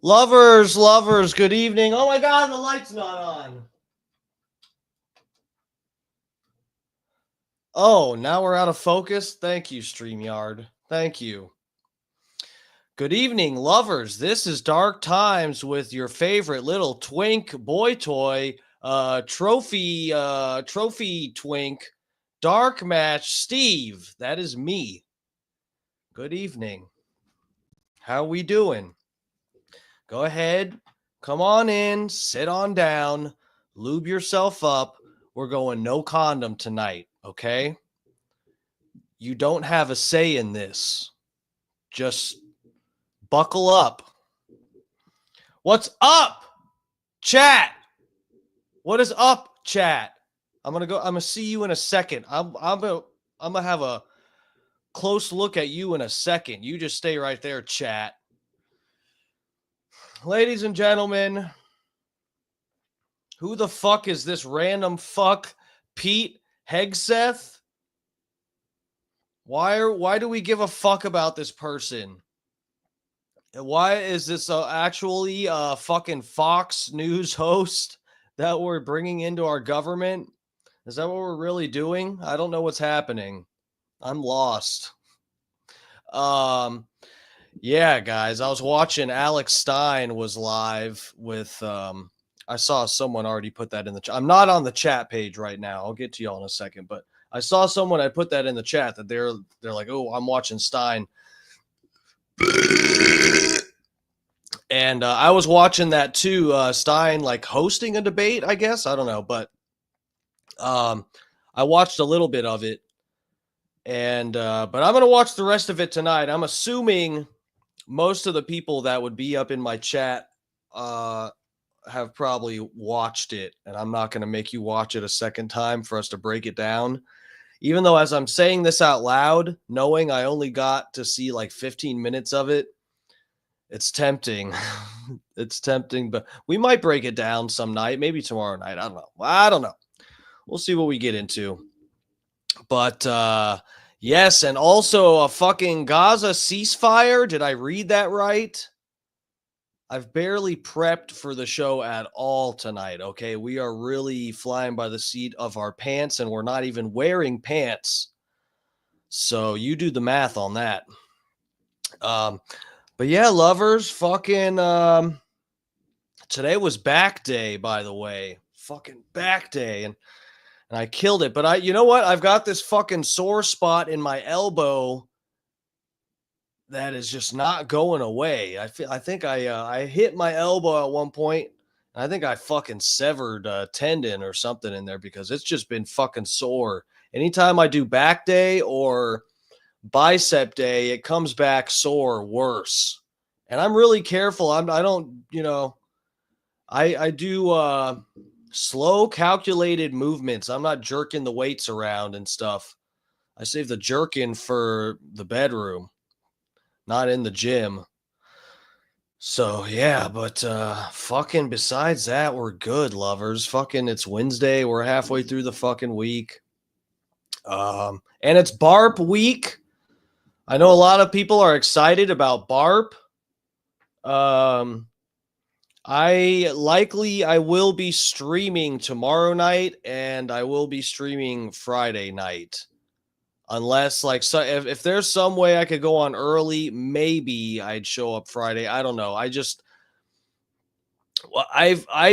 Lovers, good evening. Oh my God, the light's not on. Oh, now we're out of focus. Thank you, StreamYard. Thank you. Good evening, lovers. This is Dark Times with your favorite little twink boy toy, trophy twink, Dark Match Steve. That is me. Good evening. How we doing? Go ahead, come on in, sit on down, lube yourself up. We're going no condom tonight, okay? You don't have a say in this. Just buckle up. What's up, chat? What is up, chat? I'm gonna see you in a second. I'm gonna have a close look at you in a second. You just stay right there, chat. Ladies and gentlemen, who the fuck is this random fuck Pete Hegseth? Why do we give a fuck about this person? Why is this actually a fucking Fox News host that we're bringing into our government? Is that what we're really doing? I don't know what's happening. I'm lost. Yeah, guys, I was watching Alex Stein was live with I saw someone already put that in the chat. I'm not on the chat page right now. I'll get to y'all in a second, but I saw someone I put that in the chat that they're like, "Oh, I'm watching Stein." And I was watching that too, Stein like hosting a debate, I guess. I don't know, but I watched a little bit of it. And but I'm going to watch the rest of it tonight. I'm assuming most of the people that would be up in my chat have probably watched it, and I'm not going to make you watch it a second time for us to break it down. Even though as I'm saying this out loud, knowing I only got to see like 15 minutes of it, it's tempting. It's tempting, but we might break it down some night, maybe tomorrow night. I don't know. We'll see what we get into. But yes, and also a fucking Gaza ceasefire. Did I read that right? I've barely prepped for the show at all tonight, okay? We are really flying by the seat of our pants, and we're not even wearing pants. So you do the math on that. But yeah, lovers, fucking today was back day, by the way. Fucking back day. And I killed it. But you know what? I've got this fucking sore spot in my elbow that is just not going away. I think I hit my elbow at one point, and I think I fucking severed a tendon or something in there because it's just been fucking sore. Anytime I do back day or bicep day, it comes back sore worse. And I'm really careful. I don't, I do slow calculated movements. I'm not jerking the weights around and stuff. I save the jerking for the bedroom, not in the gym. So yeah, but fucking besides that, we're good, lovers. Fucking it's Wednesday. We're halfway through the fucking week. And it's BARP week. I know a lot of people are excited about BARP. Um, I will be streaming tomorrow night, and I will be streaming Friday night. Unless like so if there's some way I could go on early, maybe I'd show up Friday. I don't know. I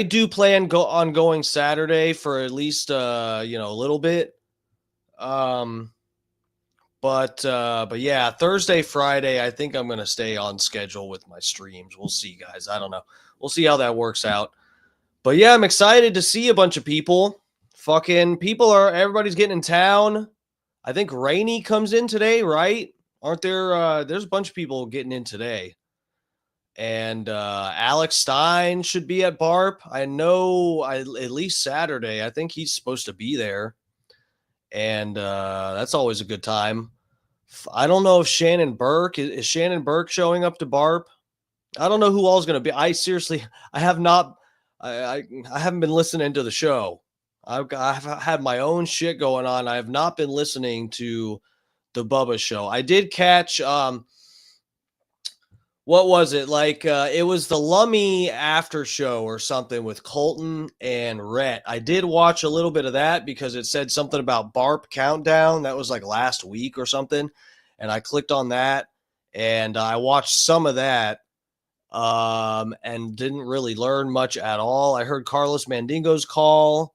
do plan go on going Saturday for at least a little bit. Um but yeah, Thursday, Friday, I think I'm gonna stay on schedule with my streams. We'll see, guys. I don't know. We'll see how that works out. But yeah, I'm excited to see a bunch of people. Fucking people everybody's getting in town. I think Rainey comes in today, right? Aren't there there's a bunch of people getting in today. And Alex Stein should be at BARP. I know at least Saturday. I think he's supposed to be there. And that's always a good time. I don't know if Shannon Burke is Shannon Burke showing up to BARP. I don't know who all's going to be. I seriously, I have not, I haven't been listening to the show. I've had my own shit going on. I have not been listening to the Bubba show. I did catch, what was it like? It was the Lummy after show or something with Colton and Rhett. I did watch a little bit of that because it said something about BARP countdown. That was like last week or something, and I clicked on that and I watched some of that. And didn't really learn much at all. I heard Carlos Mandingo's call,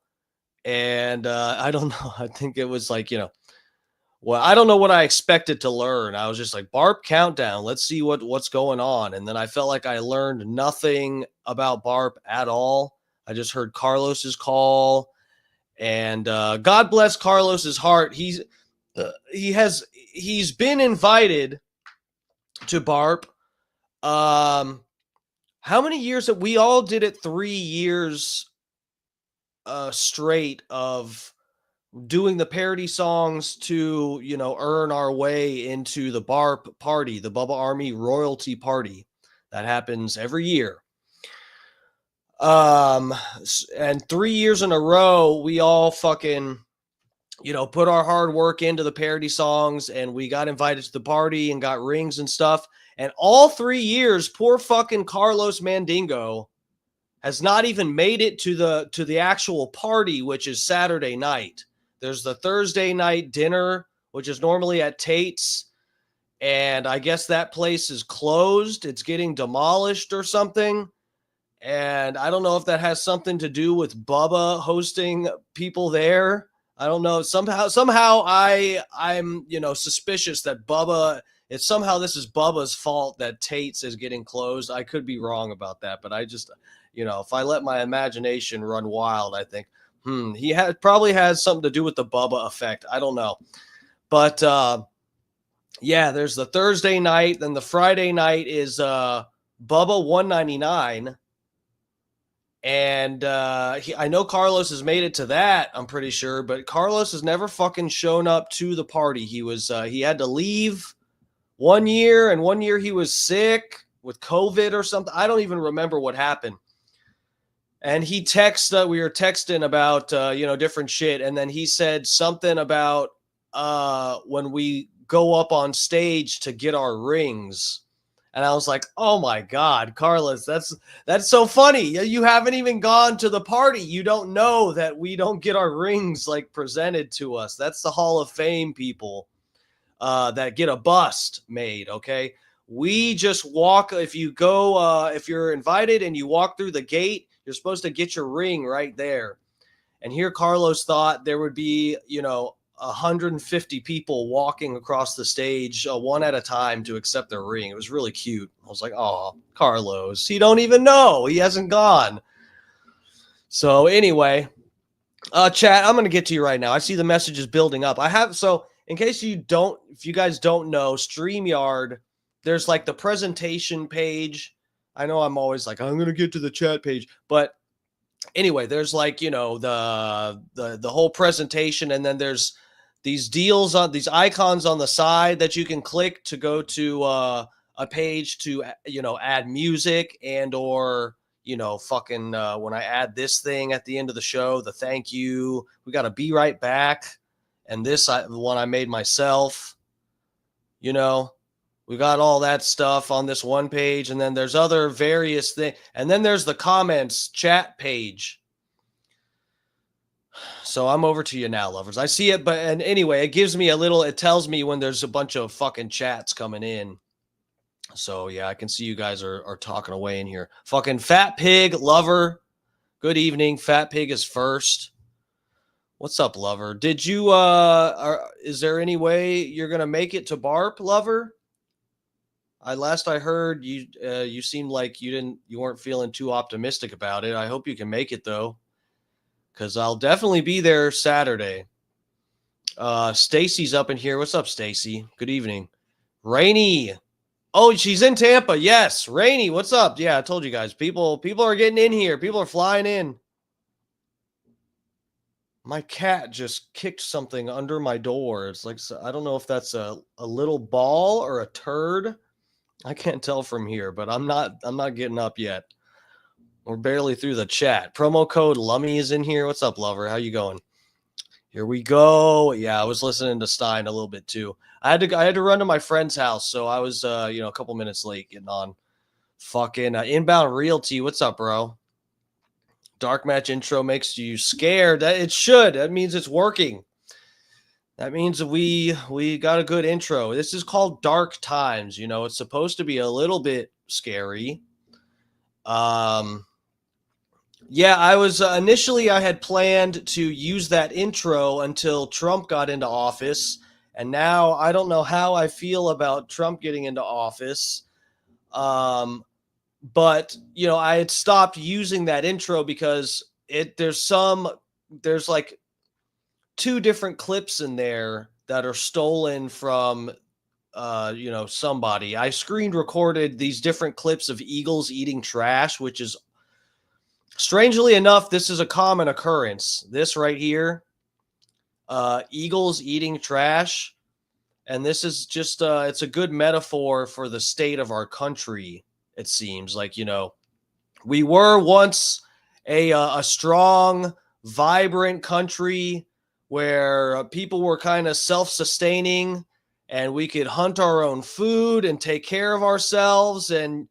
and I don't know. I think it was like, well, I don't know what I expected to learn. I was just like, BARP countdown. Let's see what's going on. And then I felt like I learned nothing about BARP at all. I just heard Carlos's call, and God bless Carlos's heart. He's been invited to BARP. How many years that we all did it? 3 years straight of doing the parody songs to, earn our way into the BARP party, the Bubba Army royalty party that happens every year. And 3 years in a row, we all fucking, put our hard work into the parody songs, and we got invited to the party and got rings and stuff. And all 3 years, poor fucking Carlos Mandingo has not even made it to the actual party, which is Saturday night. There's the Thursday night dinner, which is normally at Tate's, and I guess that place is closed. It's getting demolished or something. And I don't know if that has something to do with Bubba hosting people there. I don't know. Somehow I'm suspicious that Bubba, it's somehow this is Bubba's fault that Tate's is getting closed. I could be wrong about that, but I just, if I let my imagination run wild, I think, he probably has something to do with the Bubba effect. I don't know. But yeah, there's the Thursday night. Then the Friday night is Bubba 199. And I know Carlos has made it to that, I'm pretty sure, but Carlos has never fucking shown up to the party. He had to leave 1 year, and 1 year he was sick with COVID or something. I don't even remember what happened. And we were texting about, different shit. And then he said something about when we go up on stage to get our rings. And I was like, oh my God, Carlos, that's so funny. You haven't even gone to the party. You don't know that we don't get our rings like presented to us. That's the Hall of Fame people that get a bust made. Okay. We just walk. If you're invited and you walk through the gate, you're supposed to get your ring right there. And here Carlos thought there would be, 150 people walking across the stage one at a time to accept their ring. It was really cute. I was like, oh, Carlos, he don't even know. He hasn't gone. So anyway, chat, I'm going to get to you right now. I see the messages building up. In case if you guys don't know, StreamYard, there's like the presentation page. I know I'm always like, I'm gonna get to the chat page, but anyway, there's like, the whole presentation, and then there's these deals on these icons on the side that you can click to go to a page to add music and or fucking when I add this thing at the end of the show, the thank you, we got to be right back, and the one I made myself, you know we got all that stuff on this one page, and then there's other various things, and then there's the comments chat page. So I'm over to you now, lovers. I see it, and anyway, it tells me when there's a bunch of fucking chats coming in. So yeah, I can see you guys are talking away in here. Fucking Fat Pig Lover. Good evening. Fat Pig is first. What's up, Lover? Did you is there any way you're gonna make it to Barp, Lover? Last I heard, you seemed like you weren't feeling too optimistic about it. I hope you can make it though, because I'll definitely be there Saturday. Stacy's up in here. What's up, Stacy? Good evening. Rainy. Oh, she's in Tampa. Yes, Rainy. What's up? Yeah, I told you guys. People are getting in here. People are flying in. My cat just kicked something under my door. It's like, I don't know if that's a little ball or a turd. I can't tell from here, but I'm not getting up yet. We're barely through the chat. Promo code Lummy is in here. What's up, Lover? How you going? Here we go. Yeah, I was listening to Stein a little bit too. I had to run to my friend's house, so I was a couple minutes late getting on. Fucking Inbound Realty. What's up, bro? Dark match intro makes you scared. It should. That means it's working. That means we got a good intro. This is called Dark Times. It's supposed to be a little bit scary. Yeah, I was initially I had planned to use that intro until Trump got into office, and now I don't know how I feel about Trump getting into office. But I had stopped using that intro because there's like two different clips in there that are stolen from somebody. I screen recorded these different clips of eagles eating trash, which is strangely enough, this is a common occurrence. This right here, eagles eating trash. And this is just, it's a good metaphor for the state of our country, it seems. Like, we were once a strong, vibrant country where people were kind of self-sustaining and we could hunt our own food and take care of ourselves. And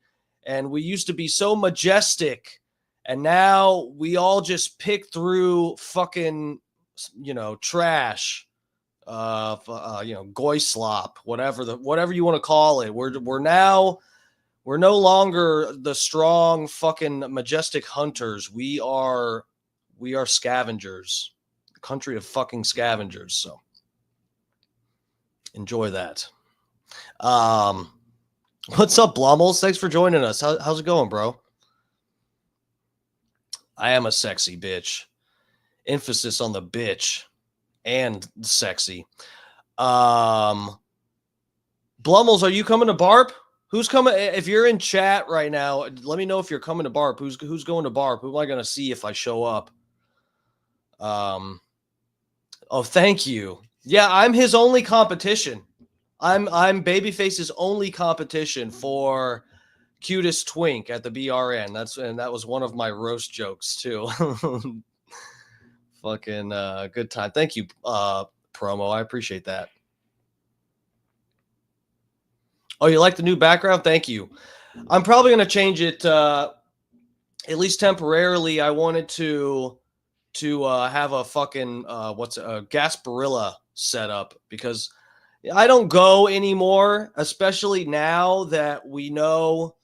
we used to be so majestic. And now we all just pick through fucking, trash, goy slop, whatever you want to call it. We're no longer the strong fucking majestic hunters. We are scavengers, country of fucking scavengers. So enjoy that. What's up, Blummels? Thanks for joining us. How's it going, bro? I am a sexy bitch. Emphasis on the bitch and sexy. Blummels, are you coming to Barp? Who's coming? If you're in chat right now, let me know if you're coming to Barp. Who's going to Barp? Who am I going to see if I show up? Oh, thank you. Yeah, I'm his only competition. I'm Babyface's only competition for cutest twink at the BRN. That was one of my roast jokes too. Fucking good time. Thank you, promo. I appreciate that. Oh, you like the new background? Thank you. I'm probably going to change it at least temporarily. I wanted to have a fucking a Gasparilla setup because I don't go anymore, especially now that we know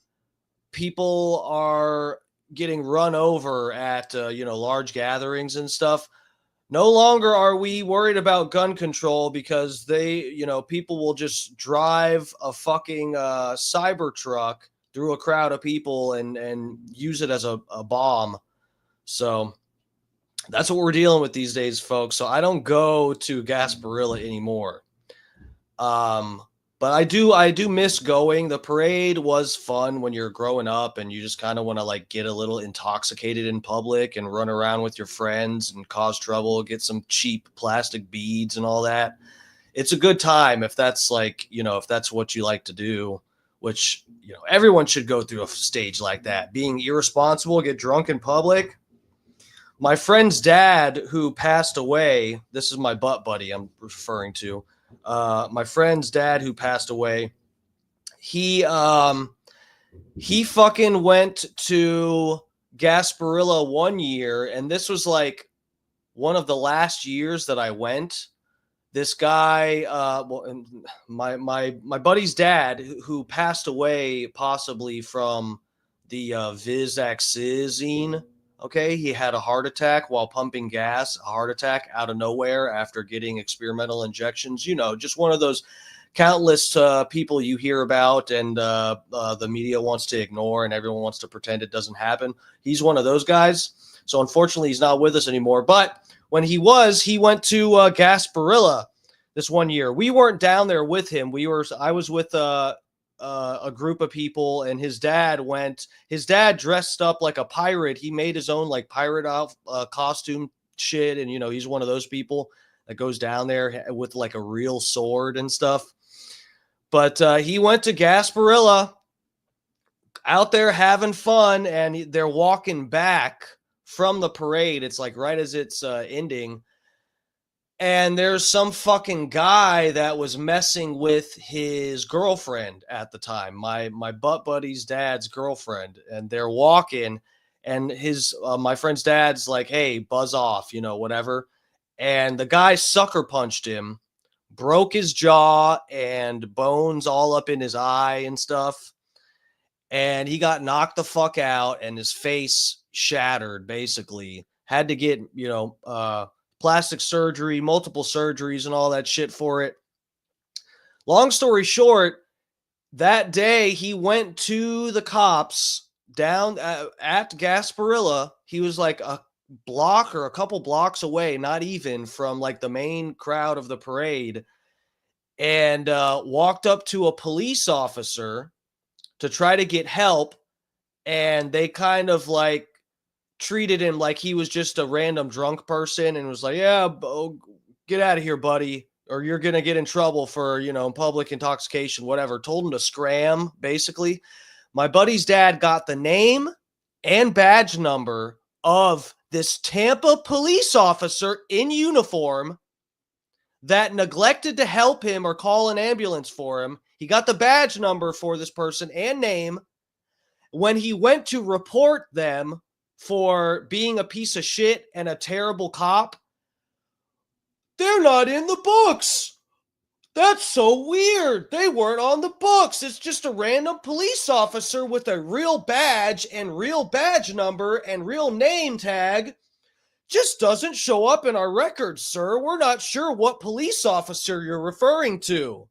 people are getting run over at large gatherings and stuff. No longer are we worried about gun control because people will just drive a fucking cyber truck through a crowd of people and use it as a bomb. So that's what we're dealing with these days, folks. So I don't go to Gasparilla anymore. But But I do miss going. The parade was fun when you're growing up and you just kind of want to like get a little intoxicated in public and run around with your friends and cause trouble, get some cheap plastic beads and all that. It's a good time if that's like, if that's what you like to do, which, everyone should go through a stage like that. Being irresponsible, get drunk in public. My friend's dad who passed away, this is my butt buddy I'm referring to. My friend's dad who passed away, he he fucking went to Gasparilla one year, and this was like one of the last years that I went. This guy, my buddy's dad, who passed away possibly from the Vizaxizine. Okay, he had a heart attack while pumping gas, a heart attack out of nowhere after getting experimental injections. Just one of those countless people you hear about and the media wants to ignore and everyone wants to pretend it doesn't happen. He's one of those guys. So unfortunately, he's not with us anymore. But when he went to Gasparilla this one year. We weren't down there with him. I was with a group of people, and his dad went. His dad dressed up like a pirate. He made his own like pirate costume shit, and he's one of those people that goes down there with like a real sword and stuff. But he went to Gasparilla, out there having fun, and they're walking back from the parade. It's like right as it's ending. And there's some fucking guy that was messing with his girlfriend at the time, my butt buddy's dad's girlfriend. And they're walking, and my friend's dad's like, "Hey, buzz off, whatever." And the guy sucker punched him, broke his jaw and bones all up in his eye and stuff. And he got knocked the fuck out, and his face shattered. Basically, had to get plastic surgery, multiple surgeries, and all that shit for it. Long story short, that day he went to the cops down at Gasparilla. He was like a block or a couple blocks away, not even from like the main crowd of the parade, and walked up to a police officer to try to get help. And they kind of like treated him like he was just a random drunk person and was like, "Yeah, get out of here, buddy, or you're going to get in trouble for, public intoxication," whatever. Told him to scram, basically. My buddy's dad got the name and badge number of this Tampa police officer in uniform that neglected to help him or call an ambulance for him. He got the badge number for this person and name. When he went to report them for being a piece of shit and a terrible cop, they're not in the books. That's so weird. They weren't on the books. It's just a random police officer with a real badge and real badge number and real name tag. Just doesn't show up in our records, sir. We're not sure what police officer you're referring to.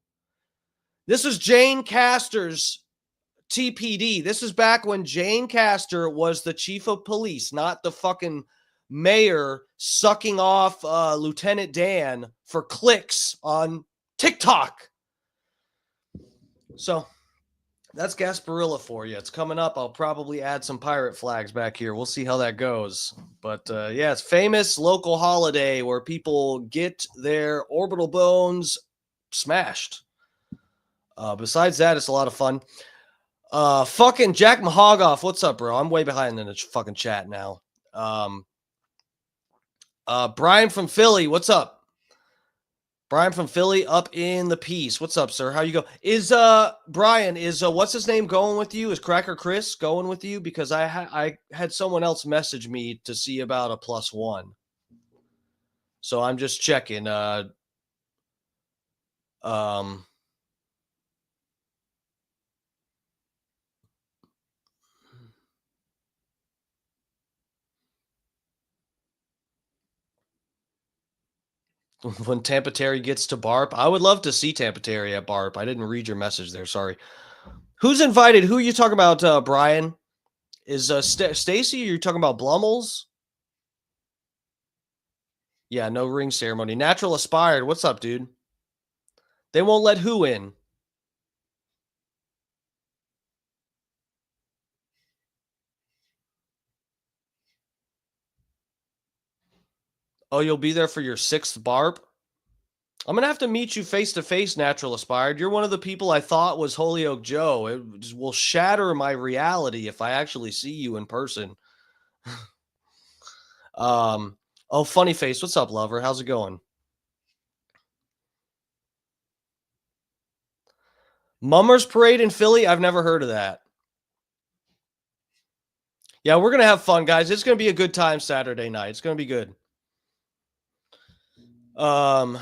This is Jane Castor's TPD. This is back when Jane Castor was the chief of police, not the fucking mayor sucking off Lieutenant Dan for clicks on TikTok. So that's Gasparilla for you. It's coming up. I'll probably add some pirate flags back here. We'll see how that goes. But yeah, it's famous local holiday where people get their orbital bones smashed. Besides that, it's a lot of fun. Fucking Jack Mahogoff, what's up, bro? I'm way behind in the fucking chat now. Brian from Philly, what's up? Brian from Philly up in the piece. What's up, sir? How you go? Is Brian, what's his name going with you? Is Cracker Chris going with you? Because I had someone else message me to see about a +1. So I'm just checking. When Tampa Terry gets to Barp, I would love to see Tampa Terry at Barp. I didn't read your message there. Sorry. Who's invited? Who are you talking about, Brian? Is Stacy? You're talking about Blummels? Yeah, no ring ceremony. Natural Aspired. What's up, dude? They won't let who in? Oh, you'll be there for your 6th barb? I'm gonna have to meet you face to face, Natural Aspired. You're one of the people I thought was Holyoke Joe. It just will shatter my reality if I actually see you in person. Um, oh, Funny Face, what's up, lover? How's it going? Mummers Parade in Philly? I've never heard of that. Yeah, we're gonna have fun, guys. It's gonna be a good time Saturday night. It's gonna be good. Um,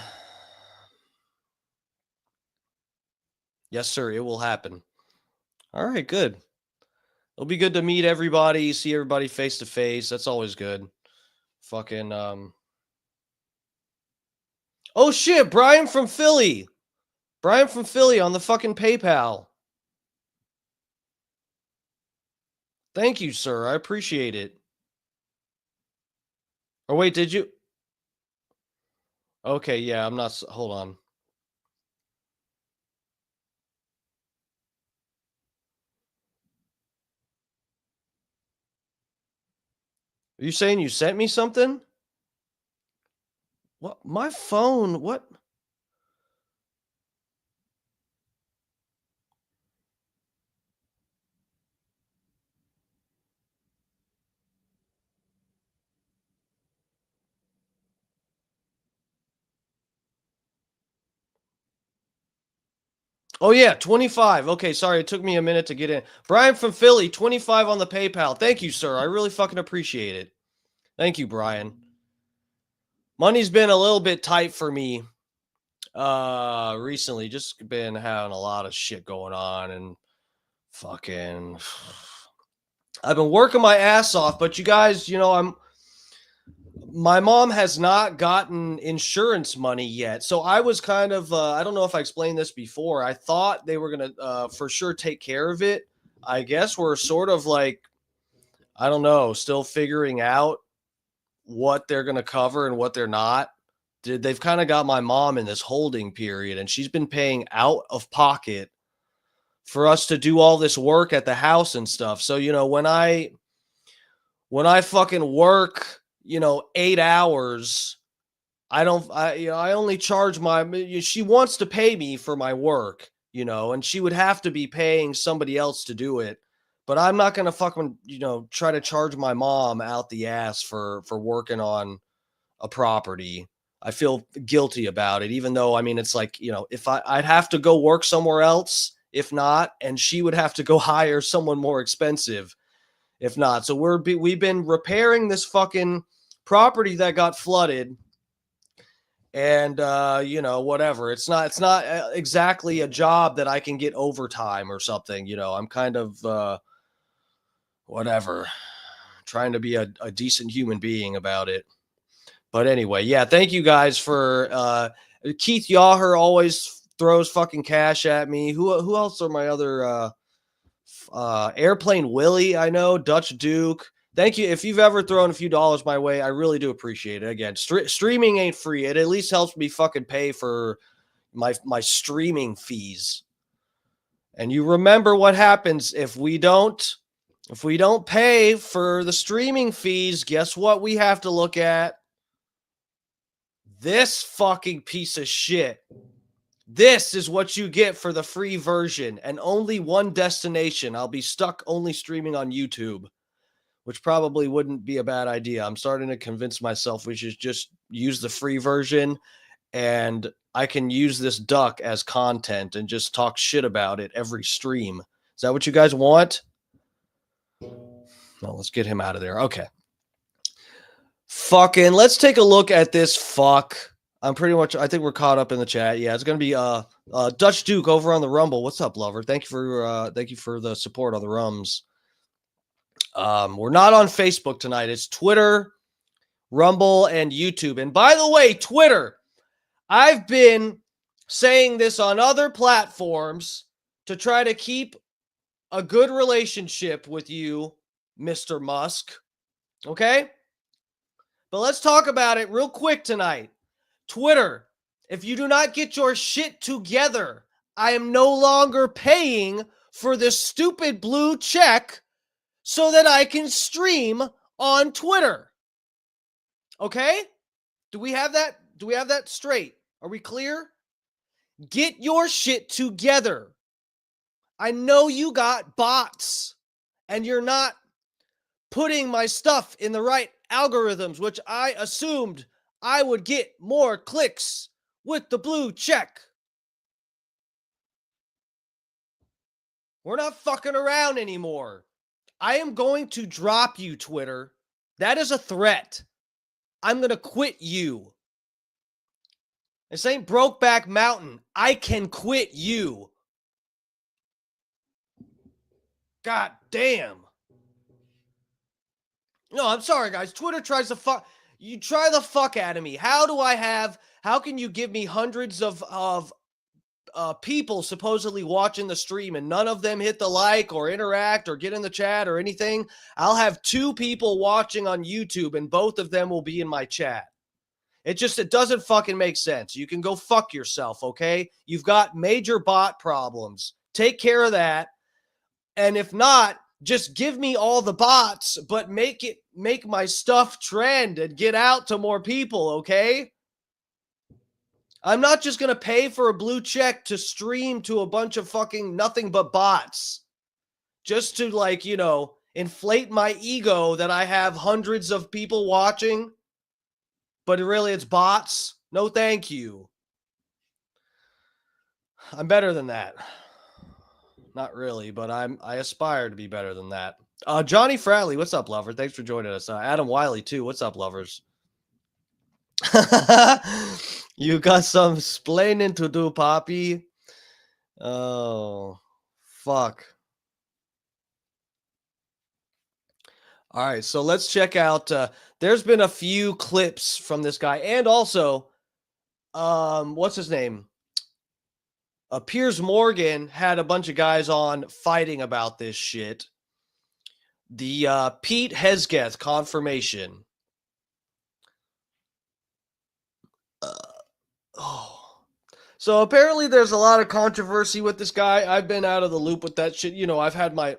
yes, sir. It will happen. All right, good. It'll be good to meet everybody, see everybody face to face. That's always good. Fucking Oh shit, Brian from Philly. Brian from Philly on the fucking PayPal. Thank you, sir. I appreciate it. Or wait, did you? Okay, yeah, I'm not. Hold on. Are you saying you sent me something? What? My phone? What? Oh yeah, 25. Okay, sorry, it took me a minute to get in. Brian from Philly, 25 on the PayPal. Thank you, sir. I really fucking appreciate it. Thank you, Brian. Money's been a little bit tight for me recently. Just been having a lot of shit going on and fucking I've been working my ass off, but you guys, my mom has not gotten insurance money yet. So I was kind of I don't know if I explained this before. I thought they were going to for sure take care of it. I guess we're sort of like I don't know, still figuring out what they're going to cover and what they're not. They've kind of got my mom in this holding period and she's been paying out of pocket for us to do all this work at the house and stuff. So, when I fucking work, 8 hours, I only charge she wants to pay me for my work, and she would have to be paying somebody else to do it. But I'm not going to fucking, try to charge my mom out the ass for working on a property. I feel guilty about it, even though, I mean, it's like, if I'd have to go work somewhere else, if not, and she would have to go hire someone more expensive if not. So we've been repairing this fucking property that got flooded, and whatever. It's not exactly a job that I can get overtime or something. I'm kind of whatever, trying to be a decent human being about it. But anyway, yeah, thank you guys for Keith Yaher always throws fucking cash at me. Who else are my other Airplane Willie, I know, Dutch Duke. Thank you. If you've ever thrown a few dollars my way, I really do appreciate it. Again, streaming ain't free. It at least helps me fucking pay for my streaming fees. And you remember what happens if we don't pay for the streaming fees, guess what we have to look at? This fucking piece of shit. This is what you get for the free version and only one destination. I'll be stuck only streaming on YouTube, which probably wouldn't be a bad idea. I'm starting to convince myself we should just use the free version and I can use this duck as content and just talk shit about it every stream. Is that what you guys want? No, let's get him out of there. Okay. Fucking, let's take a look at this fuck. I think we're caught up in the chat. Yeah, it's gonna be Dutch Duke over on the Rumble. What's up, lover? Thank you for the support on the Rums. We're not on Facebook tonight. It's Twitter, Rumble, and YouTube. And by the way, Twitter, I've been saying this on other platforms to try to keep a good relationship with you, Mr. Musk. Okay? But let's talk about it real quick tonight. Twitter, if you do not get your shit together, I am no longer paying for this stupid blue check so that I can stream on Twitter. Okay? Do we have that? Do we have that straight? Are we clear? Get your shit together. I know you got bots and you're not putting my stuff in the right algorithms, which I assumed I would get more clicks with the blue check. We're not fucking around anymore. I am going to drop you, Twitter. That is a threat. I'm going to quit you. This ain't Brokeback Mountain. I can quit you. God damn. No, I'm sorry, guys. Twitter tries to fuck. You try the fuck out of me. How can you give me hundreds of people supposedly watching the stream and none of them hit the like or interact or get in the chat or anything? I'll have 2 people watching on YouTube and both of them will be in my chat. It doesn't fucking make sense. You can go fuck yourself, okay? You've got major bot problems. Take care of that. And if not, just give me all the bots, but make my stuff trend and get out to more people, okay? I'm not just going to pay for a blue check to stream to a bunch of fucking nothing but bots just to, like, inflate my ego that I have hundreds of people watching, but really it's bots. No, thank you. I'm better than that. Not really, but I aspire to be better than that. Johnny Fratley, what's up, lover? Thanks for joining us. Adam Wiley, too. What's up, lovers? You got some splaining to do, Poppy. Oh, fuck. All right, so let's check out. There's been a few clips from this guy, and also, what's his name? Piers Morgan had a bunch of guys on fighting about this shit. The Pete Hegseth Conformation. So apparently there's a lot of controversy with this guy. I've been out of the loop with that shit. I've had my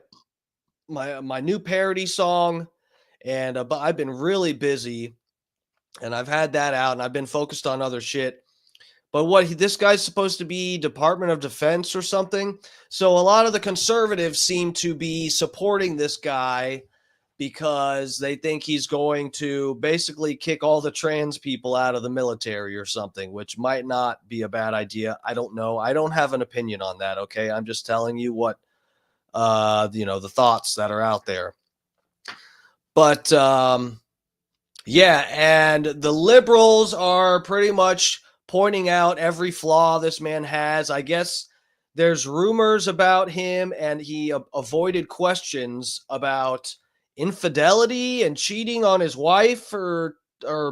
new parody song, and but I've been really busy, and I've had that out, and I've been focused on other shit. But this guy's supposed to be Department of Defense or something. So a lot of the conservatives seem to be supporting this guy because they think he's going to basically kick all the trans people out of the military or something, which might not be a bad idea. I don't know. I don't have an opinion on that, okay? I'm just telling you what, the thoughts that are out there. But, yeah, and the liberals are pretty much pointing out every flaw this man has. I guess there's rumors about him, and he avoided questions about infidelity and cheating on his wife or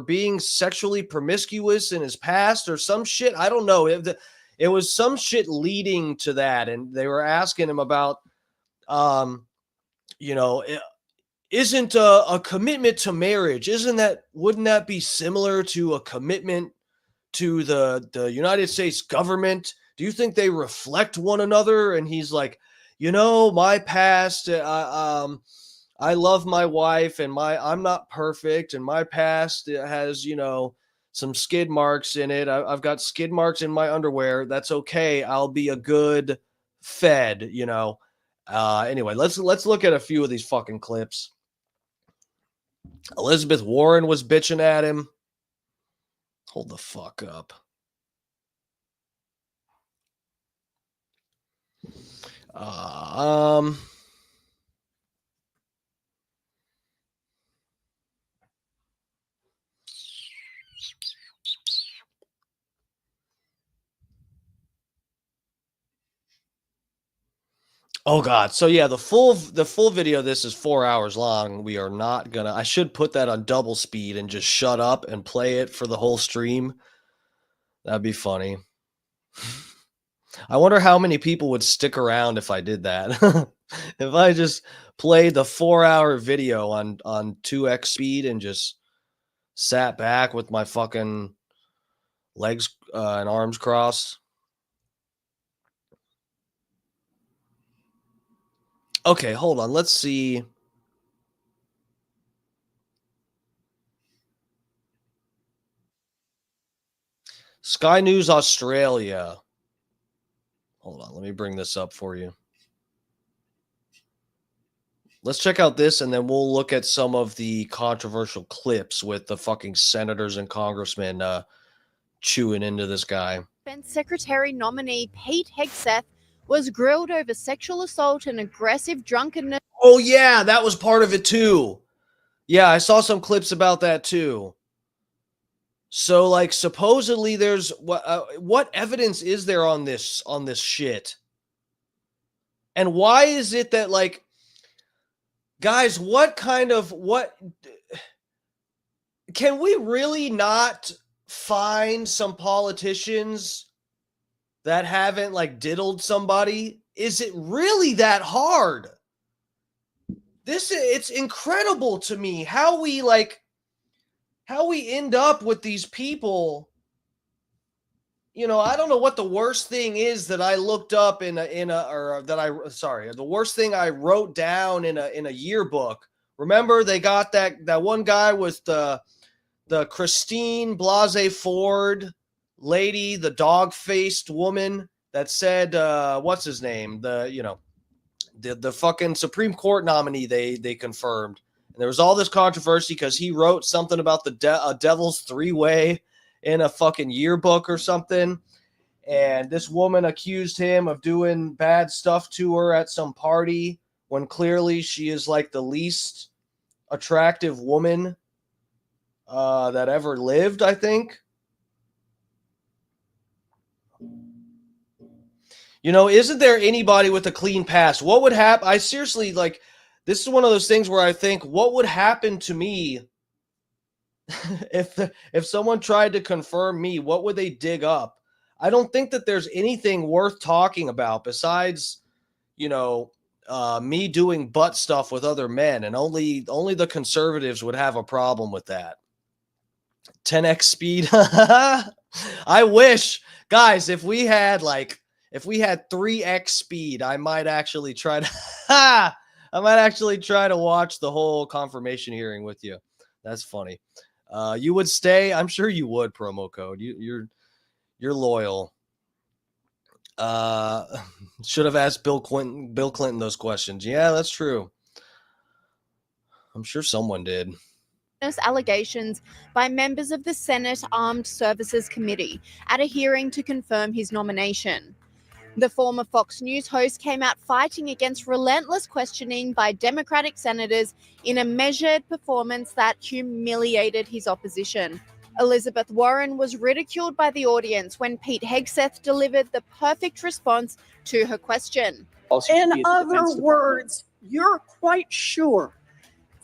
being sexually promiscuous in his past or some shit. I don't know. It was some shit leading to that, and they were asking him about, isn't a commitment to marriage, wouldn't that be similar to a commitment to the United States government? Do you think they reflect one another? And he's like, my past, I love my wife, and I'm not perfect, and my past has, some skid marks in it. I've got skid marks in my underwear. That's okay. I'll be a good fed, Anyway, let's look at a few of these fucking clips. Elizabeth Warren was bitching at him. Hold the fuck up. Oh God. So yeah, the full video of this is 4 hours long. We are not gonna, I should put that on double speed and just shut up and play it for the whole stream. That'd be funny. I wonder how many people would stick around if I did that. If I just played the 4-hour video on 2x speed and just sat back with my fucking legs and arms crossed. Okay, hold on. Let's see. Sky News Australia. Hold on, let me bring this up for you. Let's check out this, and then we'll look at some of the controversial clips with the fucking senators and congressmen chewing into this guy. Defense Secretary nominee Pete Hegseth was grilled over sexual assault and aggressive drunkenness. Oh, yeah, that was part of it, too. Yeah, I saw some clips about that, too. So, like, supposedly there's... what evidence is there on this shit? And why is it that, like... Guys, what can we really not find some politicians that haven't like diddled somebody? Is it really that hard? It's incredible to me how we end up with these people. You know, I don't know what the worst thing is that I looked up the worst thing I wrote down in a yearbook. Remember, they got that one guy with the Christine Blasey Ford lady, the dog-faced woman that said, what's his name? The fucking Supreme Court nominee they confirmed. And there was all this controversy because he wrote something about the Devil's Three-Way in a fucking yearbook or something, and this woman accused him of doing bad stuff to her at some party when clearly she is like the least attractive woman that ever lived, I think. You know, isn't there anybody with a clean past? What would happen? I seriously, like, this is one of those things where I think, what would happen to me if someone tried to confirm me? What would they dig up? I don't think that there's anything worth talking about besides, you know, me doing butt stuff with other men, and only the conservatives would have a problem with that. 10x speed. I wish, guys, if we had 3x speed, I might actually try to watch the whole confirmation hearing with you. That's funny. You would stay? I'm sure you would. Promo code. You're loyal. Should have asked Bill Clinton those questions. Yeah, that's true. I'm sure someone did. Allegations by members of the Senate Armed Services Committee at a hearing to confirm his nomination. The former Fox News host came out fighting against relentless questioning by Democratic senators in a measured performance that humiliated his opposition. Elizabeth Warren was ridiculed by the audience when Pete Hegseth delivered the perfect response to her question. In other words, you're quite sure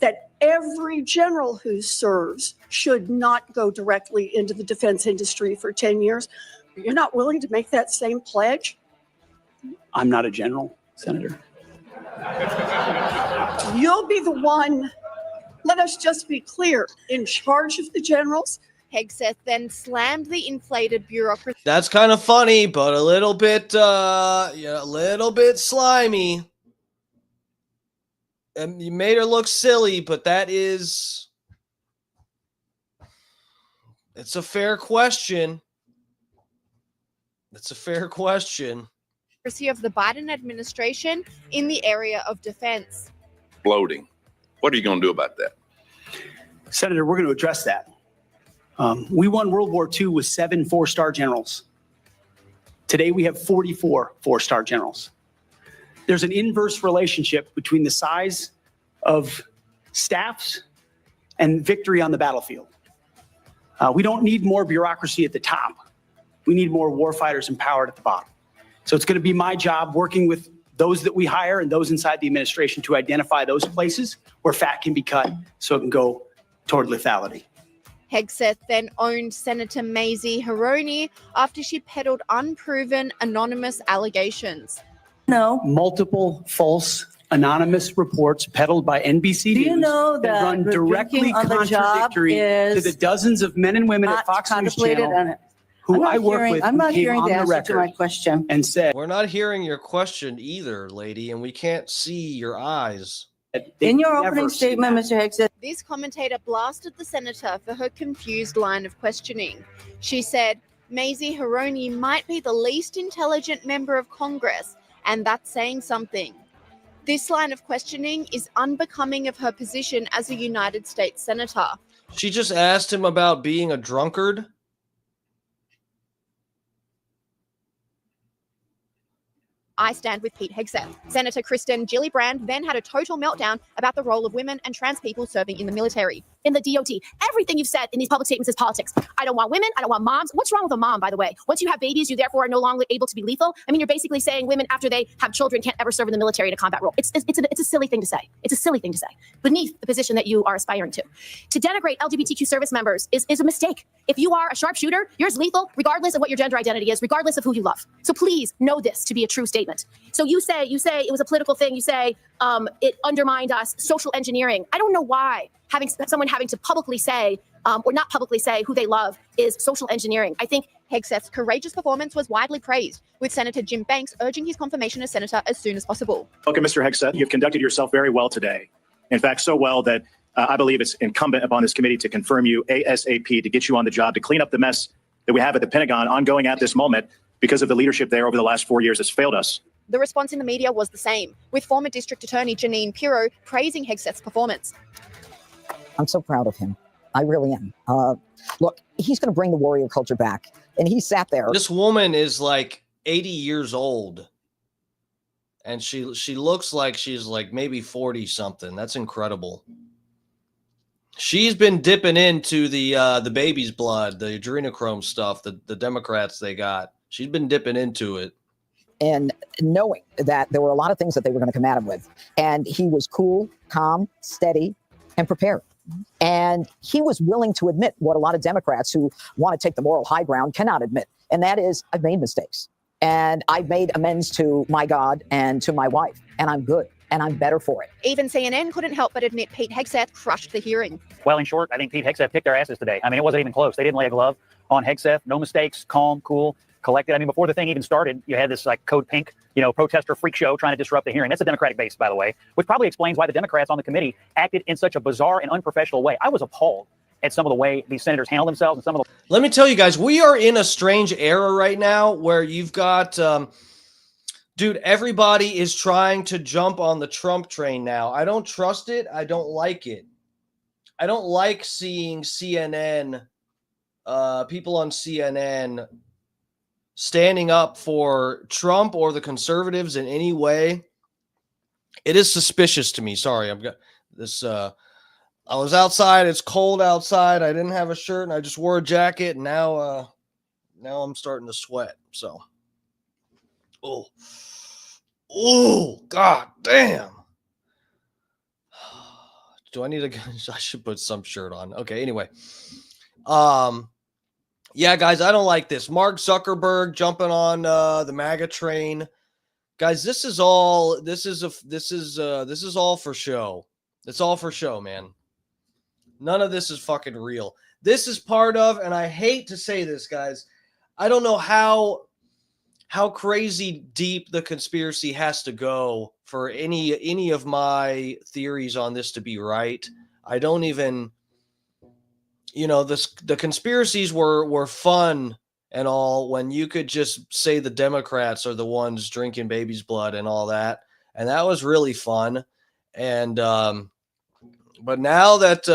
that every general who serves should not go directly into the defense industry for 10 years. You're not willing to make that same pledge? I'm not a general, Senator. You'll be the one, let us just be clear, in charge of the generals. Hegseth then slammed the inflated bureaucracy. That's kind of funny, but a little bit slimy. And you made her look silly, but it's a fair question. It's a fair question. Of the Biden administration in the area of defense. Bloating. What are you going to do about that? Senator, we're going to address that. We won World War II with 7 4-star generals. Today, we have 44 4-star generals. There's an inverse relationship between the size of staffs and victory on the battlefield. We don't need more bureaucracy at the top. We need more warfighters empowered at the bottom. So it's going to be my job working with those that we hire and those inside the administration to identify those places where fat can be cut so it can go toward lethality. Hegseth then owned Senator Mazie Hironie after she peddled unproven anonymous allegations. No. Multiple false anonymous reports peddled by NBC Do you News know that run directly contradictory to the dozens of men and women at Fox News Channel who I work with. I'm not hearing the on the answer to my record question. and said, We're not hearing your question either, lady, and we can't see your eyes. In your opening statement, Mr. Hegseth, This commentator blasted the senator for her confused line of questioning. She said, Mazie Hironie might be the least intelligent member of Congress, and that's saying something. This line of questioning is unbecoming of her position as a United States Senator. She just asked him about being a drunkard. I stand with Pete Hegseth. Senator Kristen Gillibrand then had a total meltdown about the role of women and trans people serving in the military. In the DOT, everything you've said in these public statements is politics. I don't want women. I don't want moms. What's wrong with a mom, by the way? Once you have babies, you therefore are no longer able to be lethal. I mean, you're basically saying women after they have children can't ever serve in the military in a combat role. It's a silly thing to say. It's a silly thing to say beneath the position that you are aspiring to. To denigrate LGBTQ service members is a mistake. If you are a sharpshooter, you're as lethal regardless of what your gender identity is, regardless of who you love. So please know this to be a true statement. So you say it was a political thing. You say it undermined us, social engineering. I don't know why someone having to publicly say or not publicly say who they love is social engineering. I think Hegseth's courageous performance was widely praised, with Senator Jim Banks urging his confirmation as senator as soon as possible. Welcome, Mr. Hegseth. You've conducted yourself very well today. In fact, so well that I believe it's incumbent upon this committee to confirm you ASAP to get you on the job to clean up the mess that we have at the Pentagon ongoing at this moment because of the leadership there over the last 4 years has failed us. The response in the media was the same, with former District Attorney Janine Pirro praising Hegseth's performance. I'm so proud of him. I really am. Look, he's going to bring the warrior culture back. And he sat there. This woman is like 80 years old. And she looks like she's like maybe 40 something. That's incredible. She's been dipping into the baby's blood, the adrenochrome stuff, the Democrats they got. She's been dipping into it. And knowing that there were a lot of things that they were going to come at him with. And he was cool, calm, steady, and prepared. And he was willing to admit what a lot of Democrats who want to take the moral high ground cannot admit. And that is, I've made mistakes. And I've made amends to my God and to my wife. And I'm good. And I'm better for it. Even CNN couldn't help but admit Pete Hegseth crushed the hearing. Well, in short, I think Pete Hegseth kicked their asses today. I mean, it wasn't even close. They didn't lay a glove on Hegseth. No mistakes, calm, cool, collected. I mean, before the thing even started, you had this like Code Pink, protester freak show trying to disrupt the hearing. That's a Democratic base, by the way, which probably explains why the Democrats on the committee acted in such a bizarre and unprofessional way. I was appalled at some of the way these senators handle themselves and some of the... Let me tell you guys, we are in a strange era right now where you've got, dude, everybody is trying to jump on the Trump train now. I don't trust it. I don't like it. I don't like seeing CNN, people on CNN standing up for Trump or the conservatives in any way. It is suspicious to me. Sorry, I've got this. I was outside. It's cold outside. I didn't have a shirt and I just wore a jacket. And now I'm starting to sweat. So, oh, God damn. Do I need I should put some shirt on. Okay. Anyway, yeah, guys, I don't like this. Mark Zuckerberg jumping on the MAGA train. Guys, this is all for show. It's all for show, man. None of this is fucking real. This is part of, and I hate to say this, guys, I don't know how crazy deep the conspiracy has to go for any of my theories on this to be right. I don't even, the conspiracies were fun and all when you could just say the Democrats are the ones drinking baby's blood and all that. And that was really fun. And, but now that,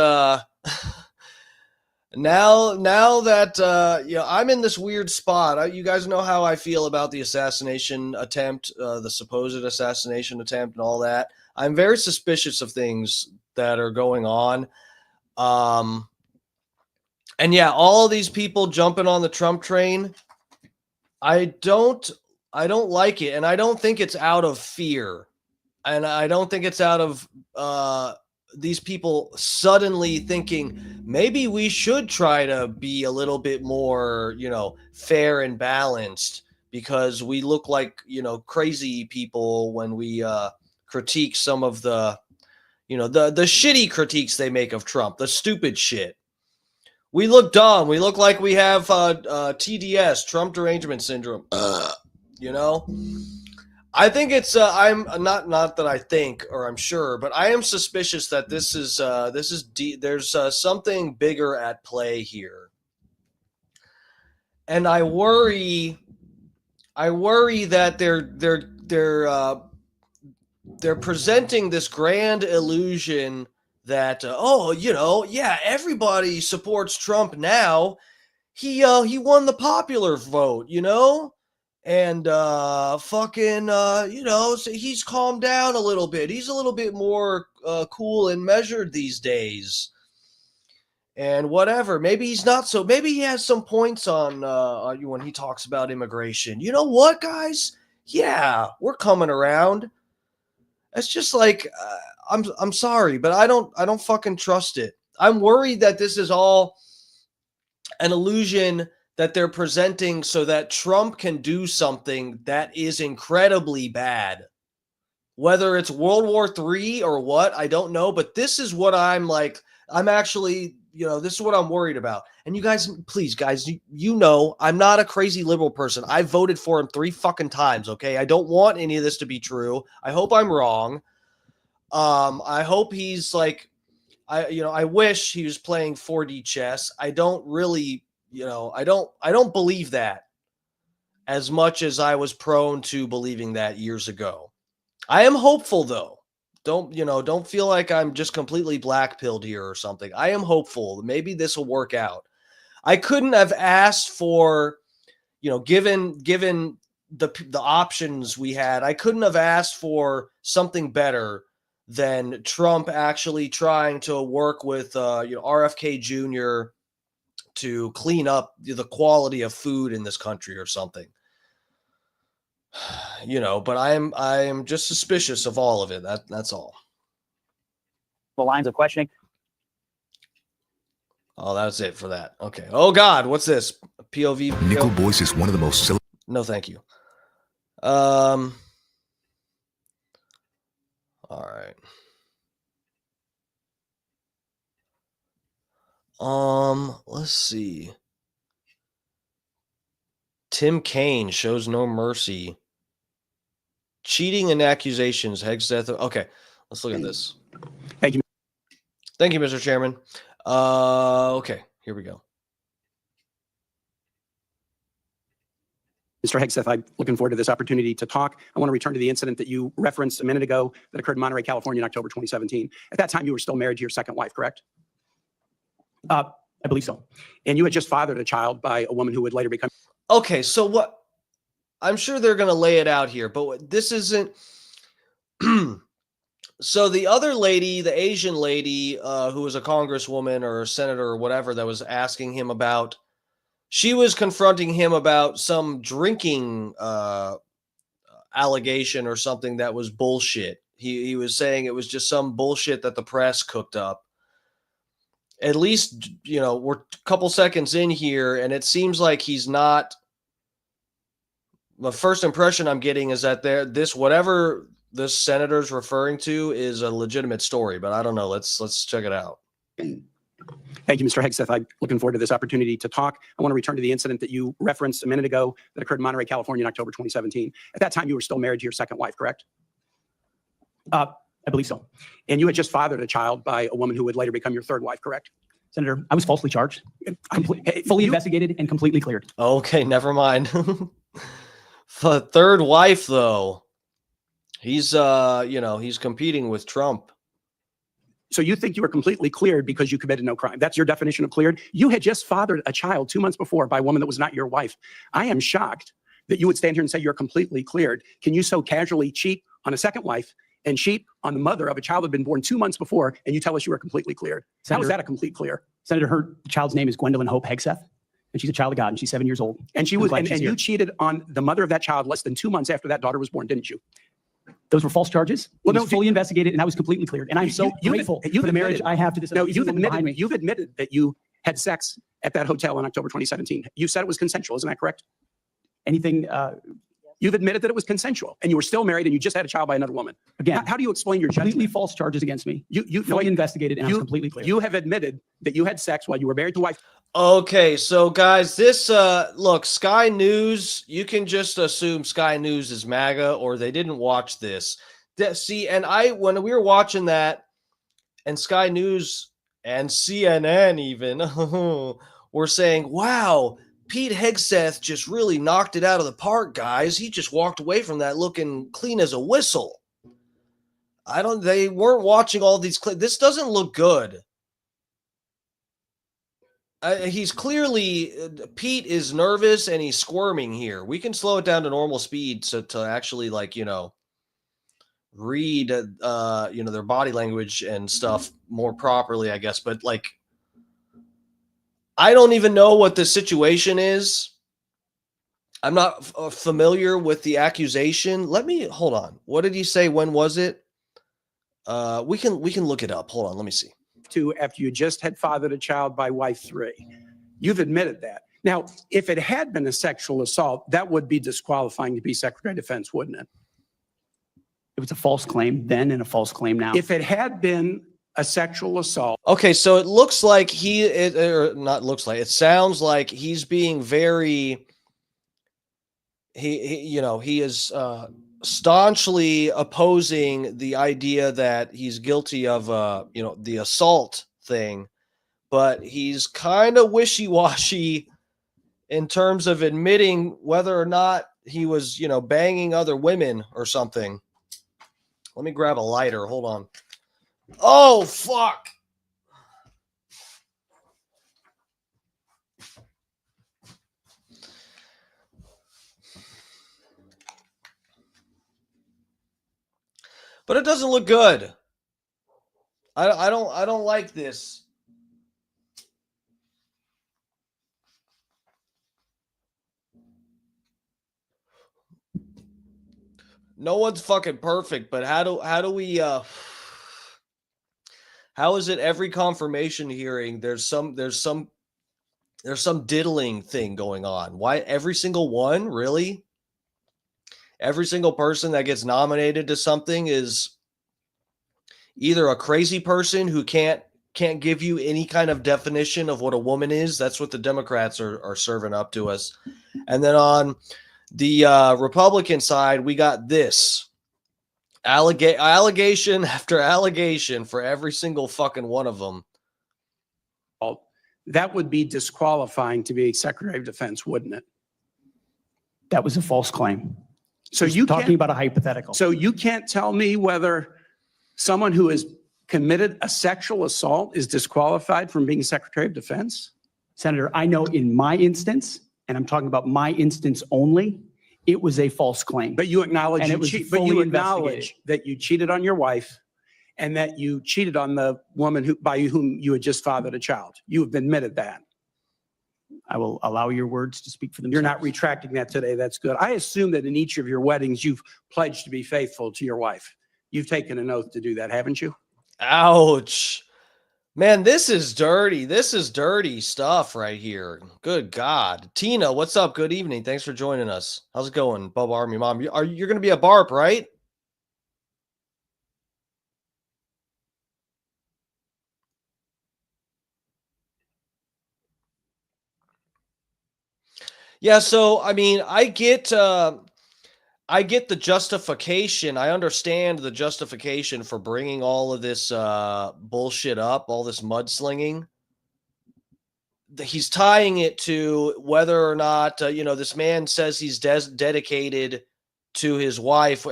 I'm in this weird spot. You guys know how I feel about the assassination attempt, the supposed assassination attempt and all that. I'm very suspicious of things that are going on. And yeah, all these people jumping on the Trump train, I don't like it. And I don't think it's out of fear. And I don't think it's out of these people suddenly thinking maybe we should try to be a little bit more, fair and balanced because we look like, crazy people when we critique some of the, the shitty critiques they make of Trump, the stupid shit. We look dumb. We look like we have TDS, Trump derangement syndrome. I think it's I'm not that I think or I'm sure, but I am suspicious that this is there's something bigger at play here. and I worry that they're presenting this grand illusion that yeah, everybody supports Trump now. He won the popular vote, and so he's calmed down a little bit. He's a little bit more cool and measured these days. And whatever, maybe he's not so. Maybe he has some points on when he talks about immigration. You know what, guys? Yeah, we're coming around. It's just like I'm sorry, but I don't fucking trust it. I'm worried that this is all an illusion that they're presenting so that Trump can do something that is incredibly bad. Whether it's World War III or what, I don't know, but this is what I'm actually, this is what I'm worried about. And you guys, please, guys, I'm not a crazy liberal person. I voted for him 3 fucking times, okay? I don't want any of this to be true. I hope I'm wrong. I hope he's I wish he was playing 4D chess. I don't really, I don't believe that as much as I was prone to believing that years ago. I am hopeful though. Don't feel like I'm just completely black-pilled here or something. I am hopeful. Maybe this will work out. I couldn't have asked for, given the options we had, I couldn't have asked for something better than Trump actually trying to work with RFK Jr. to clean up the quality of food in this country or something. But I am just suspicious of all of it. That's all. The lines of questioning. Oh, that's it for that. Okay. Oh God, what's this? POV. Nickel Boyce is one of the most. No, thank you. All right. Let's see. Tim Kaine shows no mercy. Cheating and accusations. Hegseth. Okay, let's look at this. Thank you. Thank you, Mr. Chairman. Okay, here we go. Mr. Hegseth, I'm looking forward to this opportunity to talk. I want to return to the incident that you referenced a minute ago that occurred in Monterey, California in October 2017. At that time, you were still married to your second wife, correct? I believe so. And you had just fathered a child by a woman who would later become. Okay, so what? I'm sure they're going to lay it out here, but this isn't. So the other lady, the Asian lady, who was a congresswoman or a senator or whatever, that was asking him about, she was confronting him about some drinking allegation or something that was bullshit. He was saying it was just some bullshit that the press cooked up. At least, we're a couple seconds in here, and it seems like he's not. The first impression I'm getting is that whatever this senator's referring to is a legitimate story, but I don't know. Let's check it out. Thank you, Mr. Hegseth. I'm looking forward to this opportunity to talk. I want to return to the incident that you referenced a minute ago that occurred in Monterey, California in October 2017. At that time, you were still married to your second wife, correct? I believe so. And you had just fathered a child by a woman who would later become your third wife, correct? Senator, I was falsely charged, fully investigated and completely cleared. Okay, never mind. The third wife, though, he's he's competing with Trump. So you think you were completely cleared because you committed no crime? That's your definition of cleared? You had just fathered a child 2 months before by a woman that was not your wife. I am shocked that you would stand here and say you're completely cleared. Can you so casually cheat on a second wife and cheat on the mother of a child that had been born 2 months before, and you tell us you were completely cleared? How is that a complete clear? Senator, her child's name is Gwendolyn Hope Hegseth, and she's a child of God, and she's 7 years old. And she was, and you cheated on the mother of that child less than 2 months after that daughter was born, didn't you? Those were false charges. Well, it was fully investigated, and I was completely cleared. And I'm so grateful for the marriage I have to this. No, you've admitted that you had sex at that hotel in October 2017. You said it was consensual. Isn't that correct? Anything? You've admitted that it was consensual, and you were still married, and you just had a child by another woman. Again, how do you explain your completely false charges against me? You fully investigated, and I was completely clear. You have admitted that you had sex while you were married to wife. Okay, so guys, this look, Sky News, you can just assume Sky News is MAGA or they didn't watch this. See, and when we were watching that, and Sky News and CNN even were saying, wow, Pete Hegseth just really knocked it out of the park, guys. He just walked away from that looking clean as a whistle. They weren't watching all these clips. This doesn't look good. He's clearly, Pete is nervous and he's squirming here. We can slow it down to normal speed to actually, like, read, their body language and stuff more properly, I guess. But, like, I don't even know what the situation is. I'm not familiar with the accusation. Hold on. What did he say? When was it? We can look it up. Hold on. Let me see. After you just had fathered a child by wife 3. You've admitted that. Now, if it had been a sexual assault, that would be disqualifying to be Secretary of Defense, wouldn't it? It was a false claim then and a false claim now. If it had been a sexual assault. Okay, so it looks like it sounds like he's being very, he is staunchly opposing the idea that he's guilty of, the assault thing, but he's kind of wishy-washy in terms of admitting whether or not he was, banging other women or something. Let me grab a lighter. Hold on. Oh, fuck. But it doesn't look good. I don't like this. No one's fucking perfect, but how do we how is it every confirmation hearing there's some diddling thing going on? Why every single one? Really? Every single person that gets nominated to something is either a crazy person who can't give you any kind of definition of what a woman is. That's what the Democrats are serving up to us. And then on the Republican side, we got this allegation after allegation for every single fucking one of them. That would be disqualifying to be Secretary of Defense, wouldn't it? That was a false claim. So you talking about a hypothetical. So you can't tell me whether someone who has committed a sexual assault is disqualified from being Secretary of Defense? Senator, I know in my instance, and I'm talking about my instance only, it was a false claim. But you acknowledge investigated. that you cheated on your wife and that you cheated on the woman by whom you had just fathered a child. You have admitted that. I will allow your words to speak for themselves. You're not retracting that today. That's good. I assume that in each of your weddings, you've pledged to be faithful to your wife. You've taken an oath to do that, haven't you? Ouch. Man, this is dirty. This is dirty stuff right here. Good God. Tina, what's up? Good evening. Thanks for joining us. How's it going, Bub Army Mom? You're going to be a BARP, right? Yeah, so I mean, I get the justification. I understand the justification for bringing all of this bullshit up, all this mudslinging. He's tying it to whether or not this man says he's dedicated to his wife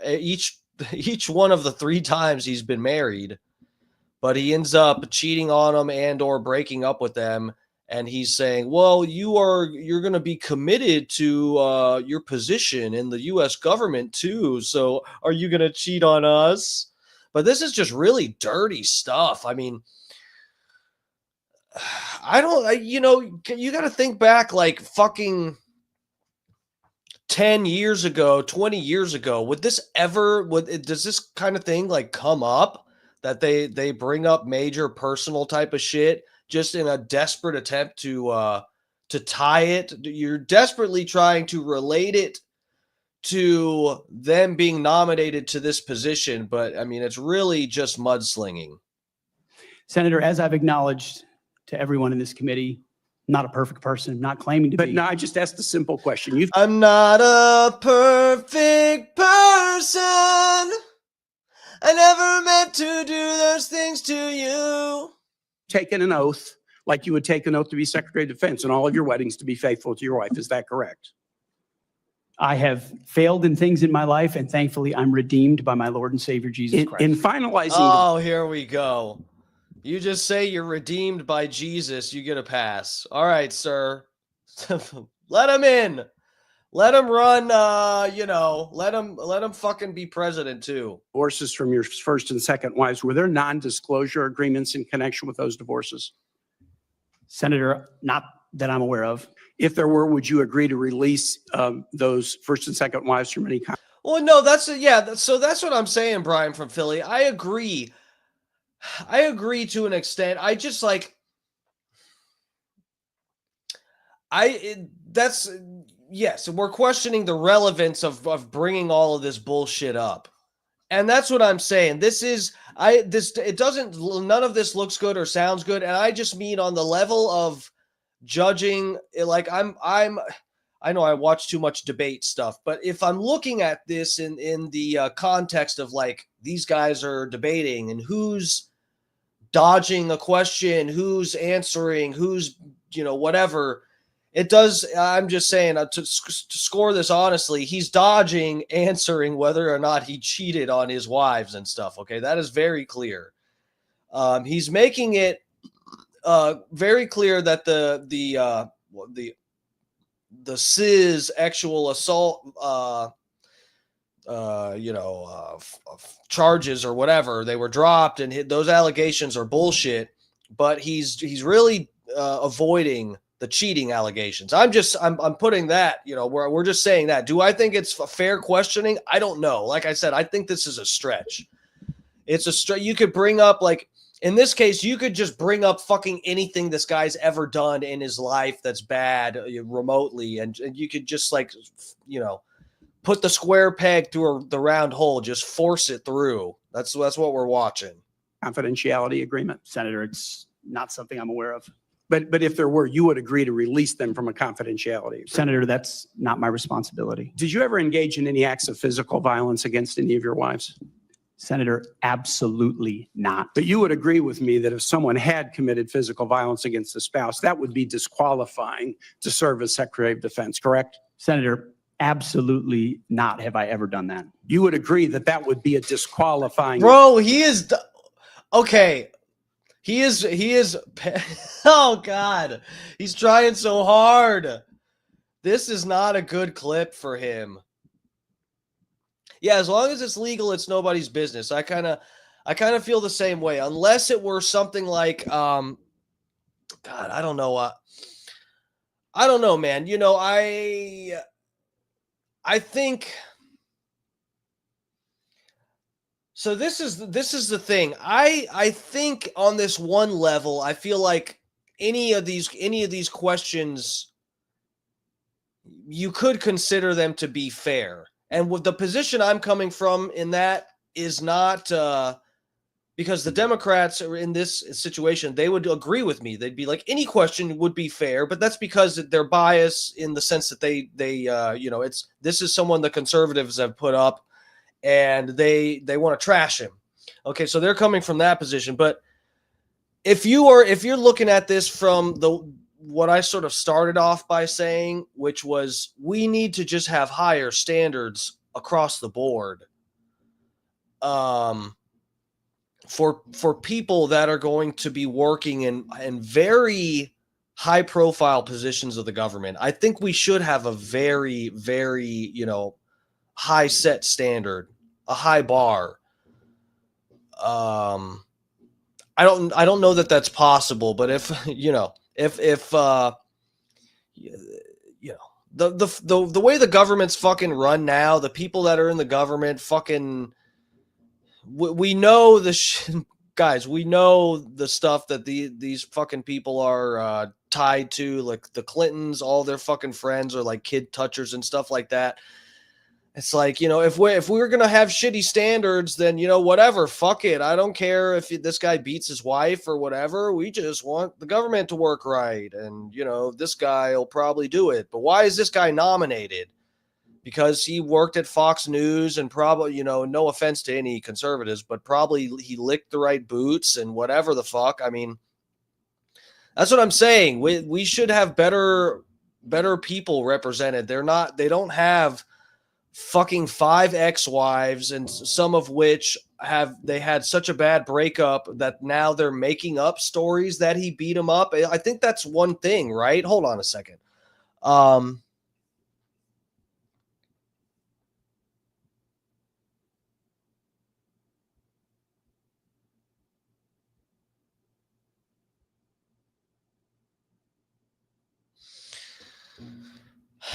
each one of the 3 times he's been married, but he ends up cheating on them and or breaking up with them. And he's saying, well, you're going to be committed to your position in the U.S. government too. So are you going to cheat on us? But this is just really dirty stuff. I mean, you got to think back like fucking 10 years ago, 20 years ago. Does this kind of thing like come up that they bring up major personal type of shit? Just in a desperate attempt to tie it. You're desperately trying to relate it to them being nominated to this position. But I mean, it's really just mudslinging. Senator, as I've acknowledged to everyone in this committee, not a perfect person, not claiming to be. But no, I just asked a simple question. I'm not a perfect person. I never meant to do those things to you. Taken an oath like you would take an oath to be Secretary of Defense and all of your weddings to be faithful to your wife. Is that correct? I have failed in things in my life, and thankfully I'm redeemed by my Lord and Savior Jesus Christ. In finalizing Oh, here we go. You just say you're redeemed by Jesus, you get a pass. All right, sir. Let him in. Let him run, let him fucking be president too. divorces from your first and second wives, were there non-disclosure agreements in connection with those divorces? Senator, not that I'm aware of. If there were, would you agree to release those first and second wives from any kind? Well, no, that's what I'm saying, Brian from Philly. I agree to an extent. I just like yes, we're questioning the relevance of bringing all of this bullshit up. And that's what I'm saying. None of this looks good or sounds good. And I just mean on the level of judging, like I know I watch too much debate stuff, but if I'm looking at this in the context of like these guys are debating and who's dodging a question, who's answering, who's, whatever, I'm just saying to score this honestly, he's dodging answering whether or not he cheated on his wives and stuff. Okay. That is very clear. He's making it very clear that the CIS actual assault, charges or whatever, they were dropped and those allegations are bullshit, but he's really avoiding the cheating allegations. I'm putting that, we're just saying that. Do I think it's a fair questioning? I don't know. Like I said, I think this is a stretch. It's a stretch. You could bring up, like, in this case, you could just bring up fucking anything this guy's ever done in his life that's bad remotely. And you could just put the square peg through the round hole, just force it through. That's what we're watching. Confidentiality agreement? Senator, it's not something I'm aware of. But if there were, you would agree to release them from a confidentiality agreement? Senator, that's not my responsibility. Did you ever engage in any acts of physical violence against any of your wives? Senator, absolutely not. But you would agree with me that if someone had committed physical violence against a spouse, that would be disqualifying to serve as Secretary of Defense, correct? Senator, absolutely not have I ever done that. You would agree that that would be a disqualifying... Bro, he is... Okay. He is... Oh, God. He's trying so hard. This is not a good clip for him. Yeah, as long as it's legal, it's nobody's business. I kind of feel the same way. Unless it were something like, God, I don't know. I don't know, man. I think. So this is the thing. I think on this one level, I feel like any of these questions, you could consider them to be fair. And with the position I'm coming from in that is not because the Democrats are in this situation, they would agree with me. They'd be like, any question would be fair, but that's because they're biased in the sense that they this is someone the conservatives have put up and they want to trash him. Okay, so they're coming from that position. But if you're looking at this from what I sort of started off by saying, which was we need to just have higher standards across the board for people that are going to be working in very high profile positions of the government. I think we should have a very, very, high set standard, a high bar. I don't know that that's possible, but if, the way the government's fucking run now, the people that are in the government fucking, we know guys, we know the stuff that these fucking people are tied to, like the Clintons, all their fucking friends are like kid touchers and stuff like that. It's like, if we're going to have shitty standards, then, whatever, fuck it. I don't care if this guy beats his wife or whatever. We just want the government to work right. And, this guy will probably do it. But why is this guy nominated? Because he worked at Fox News and probably, no offense to any conservatives, but probably he licked the right boots and whatever the fuck. I mean, That's what I'm saying. We should have better people represented. They don't have fucking 5 ex-wives, and some of which they had such a bad breakup that now they're making up stories that he beat him up. I think that's one thing, right? Hold on a second.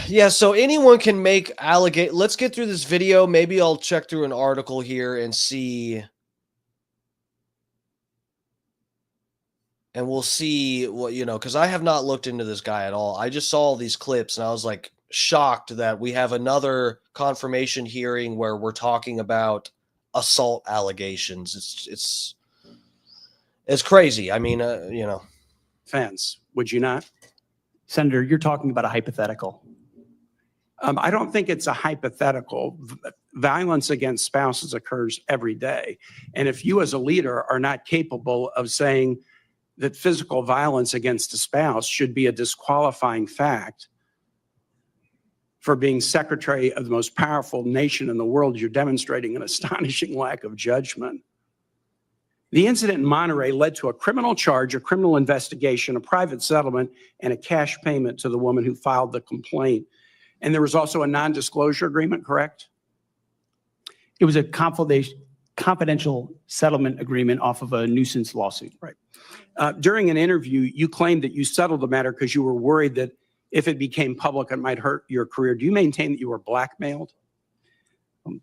Yeah, so anyone can make allegate. Let's get through this video. Maybe I'll check through an article here and see. And we'll see what, because I have not looked into this guy at all. I just saw all these clips and I was like shocked that we have another confirmation hearing where we're talking about assault allegations. It's crazy. I mean, Fence, would you not? Senator, you're talking about a hypothetical. I don't think it's a hypothetical. Violence against spouses occurs every day. And if you as a leader are not capable of saying that physical violence against a spouse should be a disqualifying fact for being secretary of the most powerful nation in the world, you're demonstrating an astonishing lack of judgment. The incident in Monterey led to a criminal charge, a criminal investigation, a private settlement, and a cash payment to the woman who filed the complaint. And there was also a non-disclosure agreement, correct? It was a confidential settlement agreement off of a nuisance lawsuit. Right. During an interview, you claimed that you settled the matter because you were worried that if it became public, it might hurt your career. Do you maintain that you were blackmailed?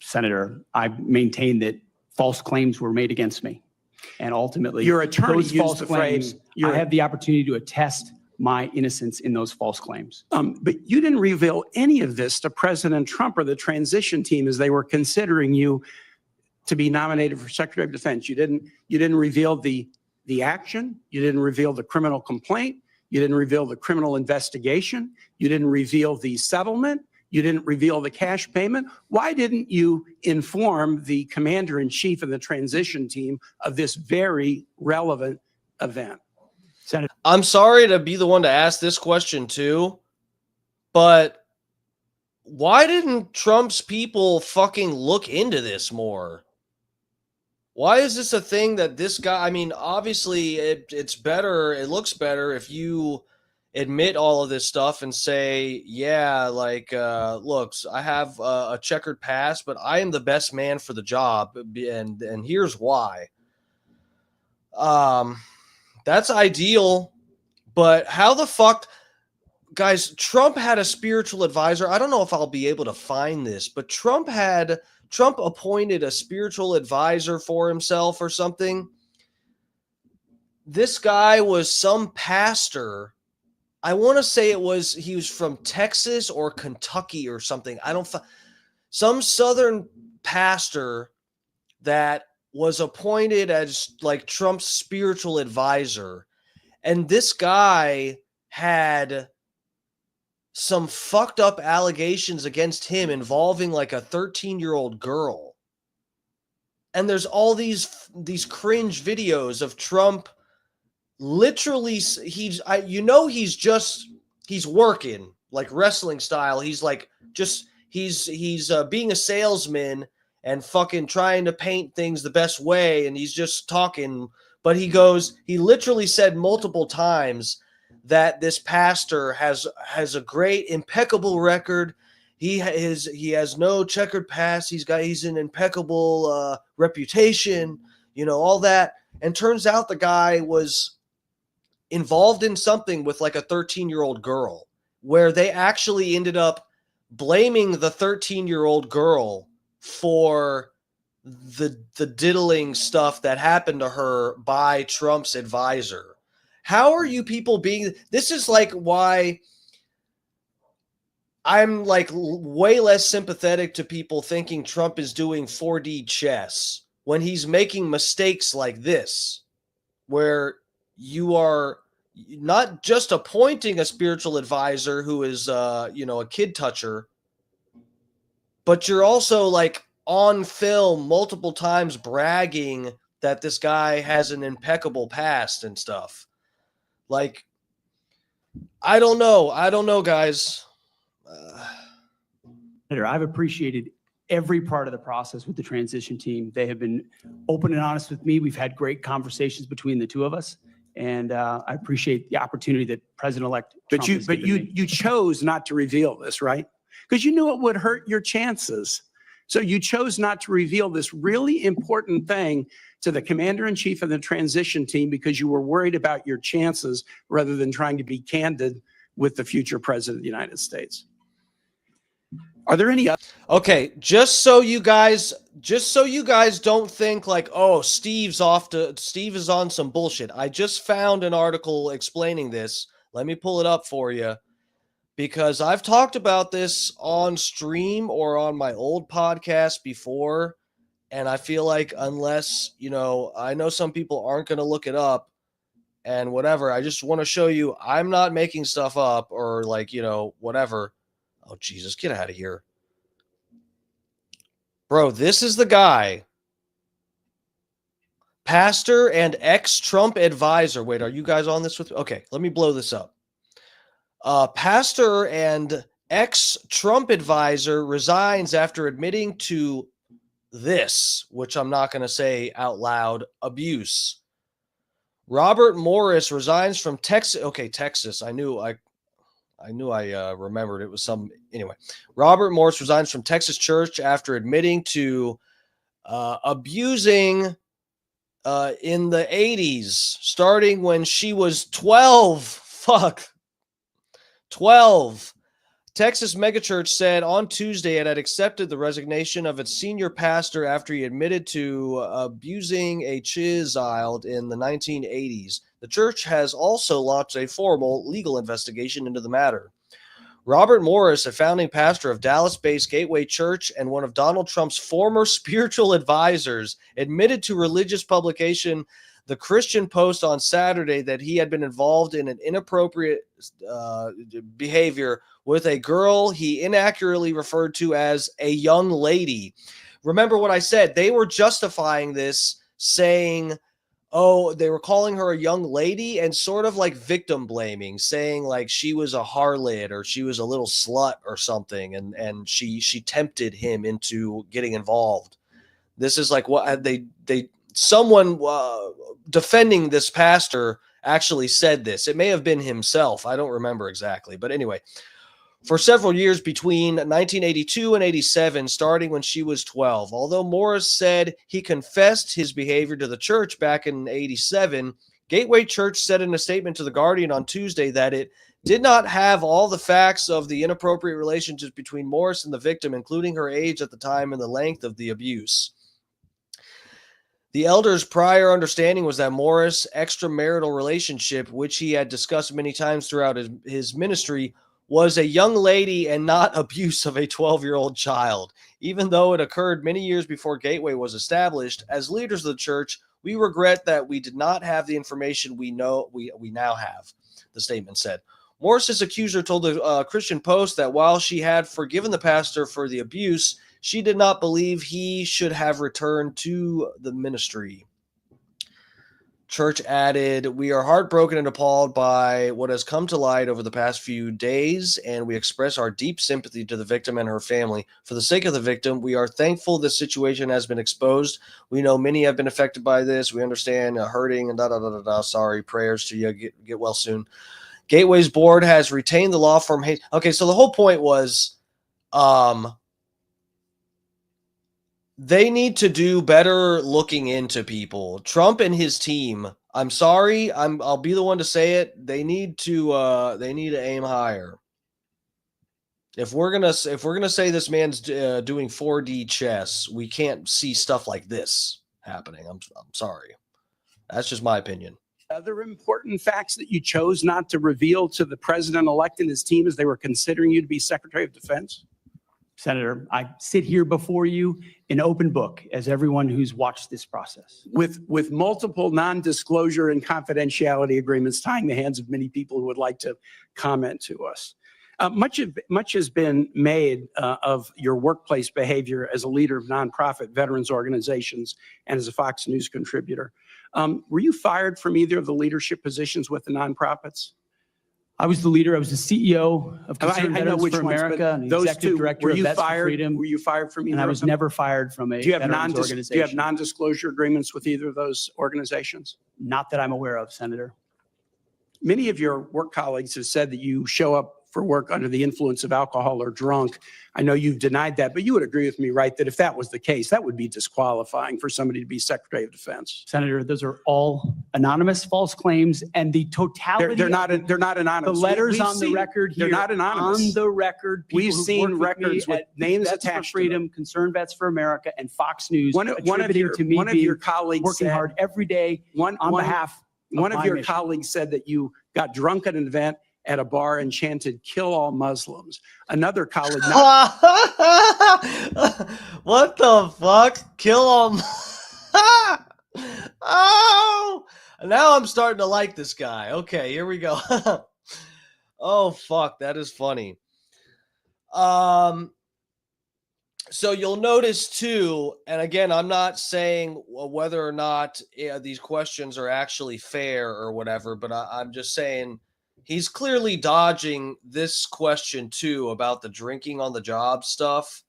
Senator, I maintain that false claims were made against me. And ultimately, your attorney those used false the claims, phrase, I have the opportunity to attest my innocence in those false claims. But you didn't reveal any of this to President Trump or the transition team as they were considering you to be nominated for Secretary of Defense. You didn't reveal the action. You didn't reveal the criminal complaint. You didn't reveal the criminal investigation. You didn't reveal the settlement. You didn't reveal the cash payment. Why didn't you inform the commander-in-chief and the transition team of this very relevant event? Senator, I'm sorry to be the one to ask this question too, but why didn't Trump's people fucking look into this more? Why is this a thing that this guy, I mean, obviously it's better, it looks better if you admit all of this stuff and say, yeah, like, look, I have a checkered past, but I am the best man for the job, and here's why. That's ideal, but how the fuck, guys, Trump had a spiritual advisor. I don't know if I'll be able to find this, but Trump appointed a spiritual advisor for himself or something. This guy was some pastor. I want to say he was from Texas or Kentucky or something. Some Southern pastor that was appointed as like Trump's spiritual advisor. And this guy had some fucked up allegations against him involving like a 13-year-old girl. And there's all these cringe videos of Trump literally, he's working like wrestling style. He's like, he's being a salesman and fucking trying to paint things the best way. And he's just talking, but he literally said multiple times that this pastor has a great, impeccable record. He has no checkered past. He's an impeccable reputation, all that. And turns out the guy was involved in something with like a 13-year-old girl, where they actually ended up blaming the 13-year-old girl for the diddling stuff that happened to her by Trump's advisor. How are you people this is like why I'm like way less sympathetic to people thinking Trump is doing 4D chess when he's making mistakes like this, where you are not just appointing a spiritual advisor who is, a kid toucher, but you're also like on film multiple times bragging that this guy has an impeccable past and stuff. Like, I don't know, guys. Senator, I've appreciated every part of the process with the transition team. They have been open and honest with me. We've had great conversations between the two of us. And I appreciate the opportunity that President-elect Trump has given me. You chose not to reveal this, right? Because you knew it would hurt your chances. So you chose not to reveal this really important thing to the commander-in-chief and the transition team because you were worried about your chances rather than trying to be candid with the future president of the United States. Are there any other? Okay, just so you guys don't think like, oh, Steve is on some bullshit. I just found an article explaining this. Let me pull it up for you, because I've talked about this on stream or on my old podcast before, and I feel like unless, I know some people aren't going to look it up and whatever, I just want to show you I'm not making stuff up or like, whatever. Oh, Jesus, get out of here. Bro, this is the guy. Pastor and ex-Trump advisor. Wait, are you guys on this with me? Okay, let me blow this up. Pastor and ex-Trump advisor resigns after admitting to this, which I'm not going to say out loud, abuse. Robert Morris resigns from Texas. Okay, Texas. I knew I remembered it was some. Anyway, Robert Morris resigns from Texas church after admitting to abusing in the 80s, starting when she was 12. Fuck. 12. Texas megachurch said on Tuesday it had accepted the resignation of its senior pastor after he admitted to abusing a child in the 1980s. The church has also launched a formal legal investigation into the matter. Robert Morris, a founding pastor of Dallas-based Gateway Church and one of Donald Trump's former spiritual advisors, admitted to religious publication The Christian Post on Saturday that he had been involved in an inappropriate behavior with a girl he inaccurately referred to as a young lady. Remember what I said? They were justifying this, saying, oh, they were calling her a young lady and sort of like victim blaming, saying like she was a harlot or she was a little slut or something, and she tempted him into getting involved. This is like what someone defending this pastor actually said this. It may have been himself. I don't remember exactly. But anyway, for several years between 1982 and 87, starting when she was 12. Although Morris said he confessed his behavior to the church back in 87, Gateway Church said in a statement to The Guardian on Tuesday that it did not have all the facts of the inappropriate relationship between Morris and the victim, including her age at the time and the length of the abuse. The elder's prior understanding was that Morris' extramarital relationship, which he had discussed many times throughout his ministry, was a young lady and not abuse of a 12-year-old child. Even though it occurred many years before Gateway was established, as leaders of the church, we regret that we did not have the information we now have, the statement said. Morris's accuser told the Christian Post that while she had forgiven the pastor for the abuse, she did not believe he should have returned to the ministry. Church added, we are heartbroken and appalled by what has come to light over the past few days, and we express our deep sympathy to the victim and her family. For the sake of the victim, we are thankful this situation has been exposed. We know many have been affected by this. We understand hurting and da-da-da-da-da. Sorry, prayers to you. Get well soon. Gateway's board has retained the law firm. Okay, so the whole point was they need to do better looking into people. Trump and his team, I'm sorry, I'll be the one to say it. They need to aim higher. If we're gonna say this man's doing 4D chess, we can't see stuff like this happening. I'm sorry. That's just my opinion. Other important facts that you chose not to reveal to the president-elect and his team as they were considering you to be Secretary of Defense? Senator, I sit here before you in open book as everyone who's watched this process. With multiple non-disclosure and confidentiality agreements tying the hands of many people who would like to comment to us. Much has been made of your workplace behavior as a leader of nonprofit veterans organizations and as a Fox News contributor. Were you fired from either of the leadership positions with the nonprofits? I was the leader. I was the CEO of Concerned I know Veterans which for ones, but America and the those executive two, director were of you Vets for fired? Freedom. Were you fired from either And I of was them? never fired from a Do you have veterans organization. do you have non-disclosure agreements with either of those organizations? Not that I'm aware of, Senator. Many of your work colleagues have said that you show up for work under the influence of alcohol or drunk. I know you've denied that, but you would agree with me, right, that if that was the case, that would be disqualifying for somebody to be Secretary of Defense. Senator, those are all anonymous false claims, and the totality. They're not anonymous. The letters We've on the seen- record here. They're not anonymous. On the record, people We've who seen worked with records me with at names Vets for attached to Freedom, Concerned Vets for America, and Fox News One of attributing your to me one of being your colleagues working said, hard every day on behalf of one of my your mission. colleagues said that you got drunk at an event at a bar and chanted "Kill all Muslims." Another colleague, What the fuck? Kill him. Oh, now I'm starting to like this guy. Okay, here we go. Oh, fuck. That is funny. So you'll notice too, and again, I'm not saying whether or not these questions are actually fair or whatever, but I'm just saying he's clearly dodging this question too about the drinking on the job stuff.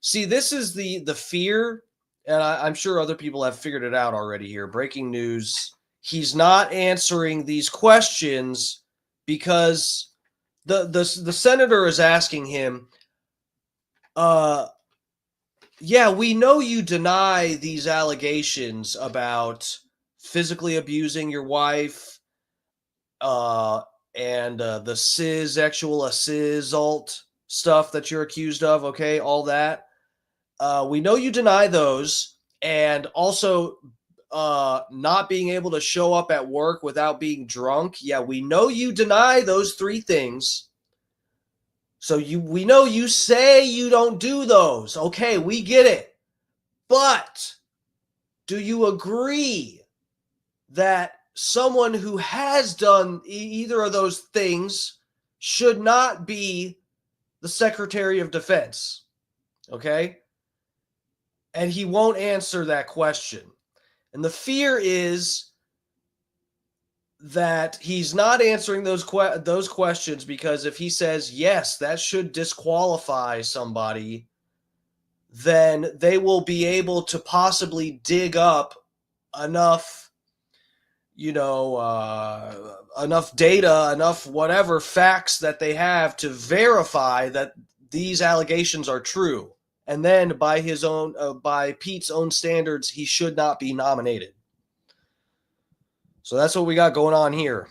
See, this is the fear, and I'm sure other people have figured it out already here. Breaking news. He's not answering these questions because the senator is asking him, yeah, we know you deny these allegations about physically abusing your wife, and the sexual assault stuff that you're accused of, okay, all that. We know you deny those, and also not being able to show up at work without being drunk. Yeah, we know you deny those three things. So we know you say you don't do those. Okay, we get it. But do you agree that someone who has done either of those things should not be the Secretary of Defense? Okay? And he won't answer that question. And the fear is that he's not answering those questions because if he says, yes, that should disqualify somebody, then they will be able to possibly dig up enough, enough data, enough whatever facts that they have to verify that these allegations are true. And then by Pete's own standards, he should not be nominated. So that's what we got going on here.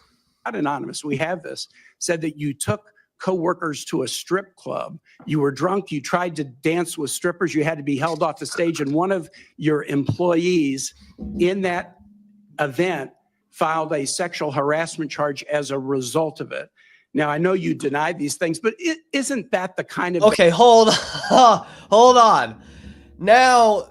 not anonymous. We have this. Said that you took coworkers to a strip club. You were drunk. You tried to dance with strippers. You had to be held off the stage. And one of your employees in that event filed a sexual harassment charge as a result of it. Now, I know you denied these things, but isn't that the kind of... Okay, hold on. Now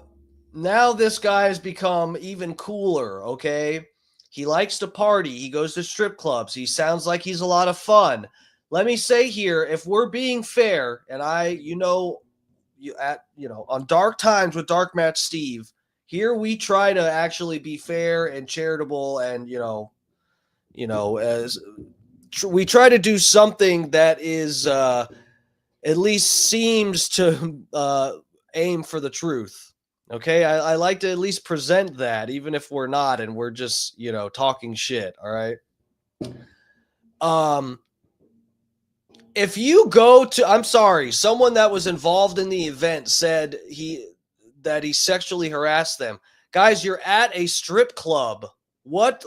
this guy has become even cooler, okay? He likes to party. He goes to strip clubs. He sounds like he's a lot of fun. Let me say here, if we're being fair, and on Dark Times with Dark Match Steve, here we try to actually be fair and charitable, and as we try to do something that is at least seems to aim for the truth. Okay, I like to at least present that, even if we're not, and we're just talking shit. All right. If you go to, I'm sorry, someone that was involved in the event said that he sexually harassed them. Guys, you're at a strip club. What?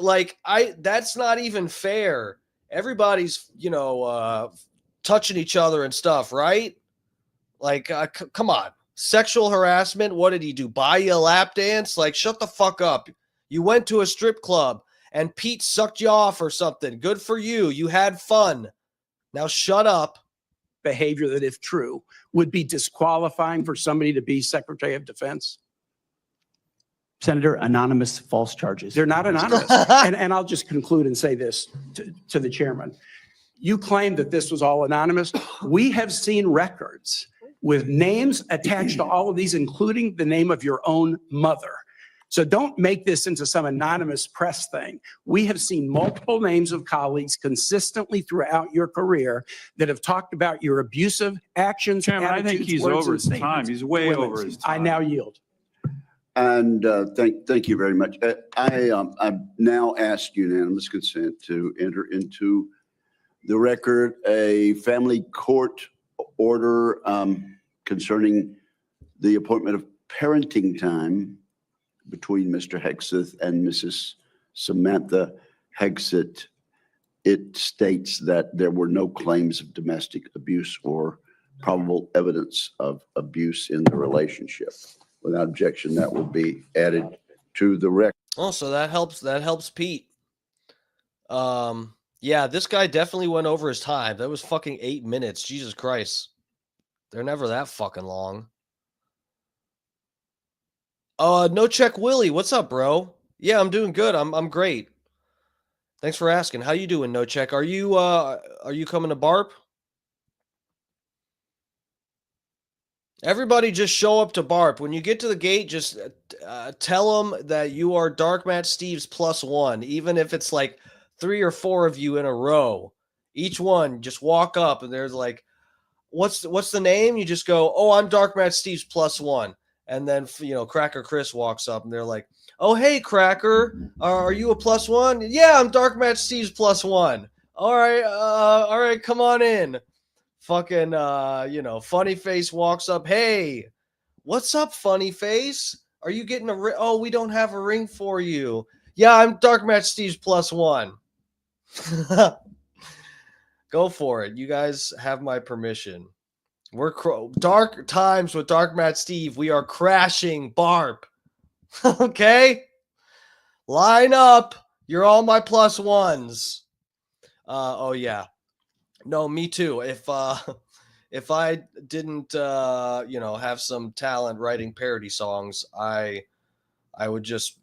That's not even fair. Everybody's, touching each other and stuff, right? Come on. Sexual harassment. What did he do? Buy you a lap dance? Shut the fuck up. You went to a strip club and Pete sucked you off or something. Good for you. You had fun. Now shut up. Behavior that, if true, would be disqualifying for somebody to be Secretary of Defense? Senator, anonymous false charges. They're not anonymous. and I'll just conclude and say this to the chairman. You claim that this was all anonymous. We have seen records with names attached to all of these, including the name of your own mother. So don't make this into some anonymous press thing. We have seen multiple names of colleagues consistently throughout your career that have talked about your abusive actions. Chairman, I think attitudes, he's words, over and his time. statements He's to way women. over his time. I now yield. And thank you very much. I now ask unanimous consent to enter into the record a family court order concerning the appointment of parenting time between Mr. Hegseth and Mrs. Samantha Hegseth. It states that there were no claims of domestic abuse or probable evidence of abuse in the relationship. Without objection, that will be added to the record. Oh, so that helps. That helps Pete. Yeah, this guy definitely went over his time. That was fucking 8 minutes. Jesus Christ. They're never that fucking long. No check Willie. What's up, bro? Yeah, I'm doing good. I'm great. Thanks for asking. How you doing, No Check? Are you coming to BARP? Everybody just show up to BARP. When you get to the gate, just tell them that you are Dark Matt Steve's +1, even if it's like 3 or 4 of you in a row. Each one, just walk up and there's like, what's the name? You just go, oh, I'm Dark Matt Steve's +1. And then, Cracker Chris walks up and they're like, oh, hey, Cracker, are you a +1? Yeah, I'm Dark Matt Steve's +1. All right, come on in. Fucking, Funny Face walks up. Hey, what's up, Funny Face? Are you getting a ring? Oh, we don't have a ring for you. Yeah, I'm Dark Match Steve's +1. Go for it. You guys have my permission. We're Dark Times with Dark Matt Steve. We are crashing BARP. Okay? Line up. You're all my +1s. Oh, yeah. No, me too. If I didn't have some talent writing parody songs, I would just,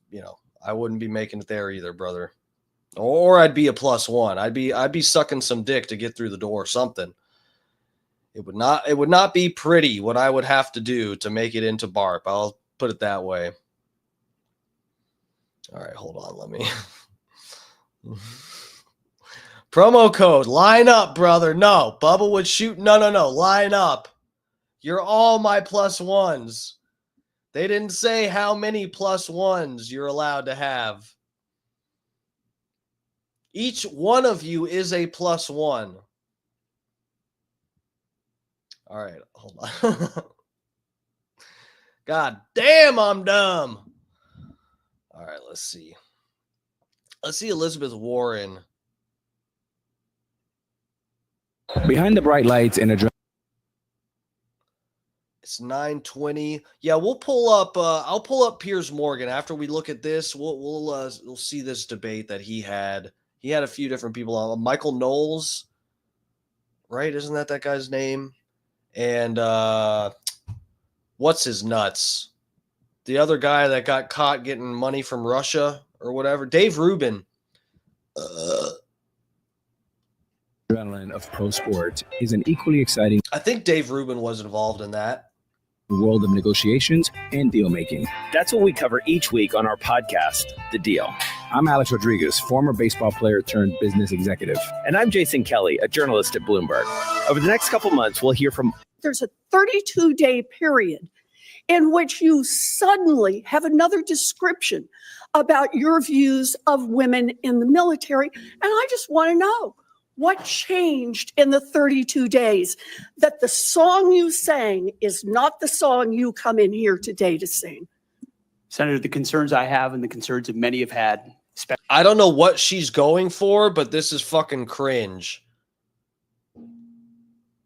I wouldn't be making it there either, brother. Or I'd be a +1. I'd be sucking some dick to get through the door or something. It would not be pretty what I would have to do to make it into BARP. I'll put it that way. All right, hold on, let me promo code, line up, brother. No, Bubba would shoot. No, line up. You're all my +1s. They didn't say how many +1s you're allowed to have. Each one of you is a +1. All right, hold on. God damn, I'm dumb. All right, let's see. Let's see Elizabeth Warren. Behind the bright lights and a It's 9:20. Yeah, we'll pull up. I'll pull up Piers Morgan after we look at this. We'll see this debate that he had. He had a few different people on. Michael Knowles, right? Isn't that guy's name? And what's his nuts? The other guy that got caught getting money from Russia or whatever. Dave Rubin. adrenaline of pro sport is an equally exciting I think Dave Rubin was involved in that. world of negotiations and deal making. That's what we cover each week on our podcast, The Deal. I'm Alex Rodriguez, former baseball player turned business executive. And I'm Jason Kelly, a journalist at Bloomberg. Over the next couple months, we'll hear from... There's a 32-day period in which you suddenly have another description about your views of women in the military. And I just want to know, what changed in the 32 days that the song you sang is not the song you come in here today to sing? Senator, the concerns I have and the concerns that many have had. I don't know what she's going for, but this is fucking cringe.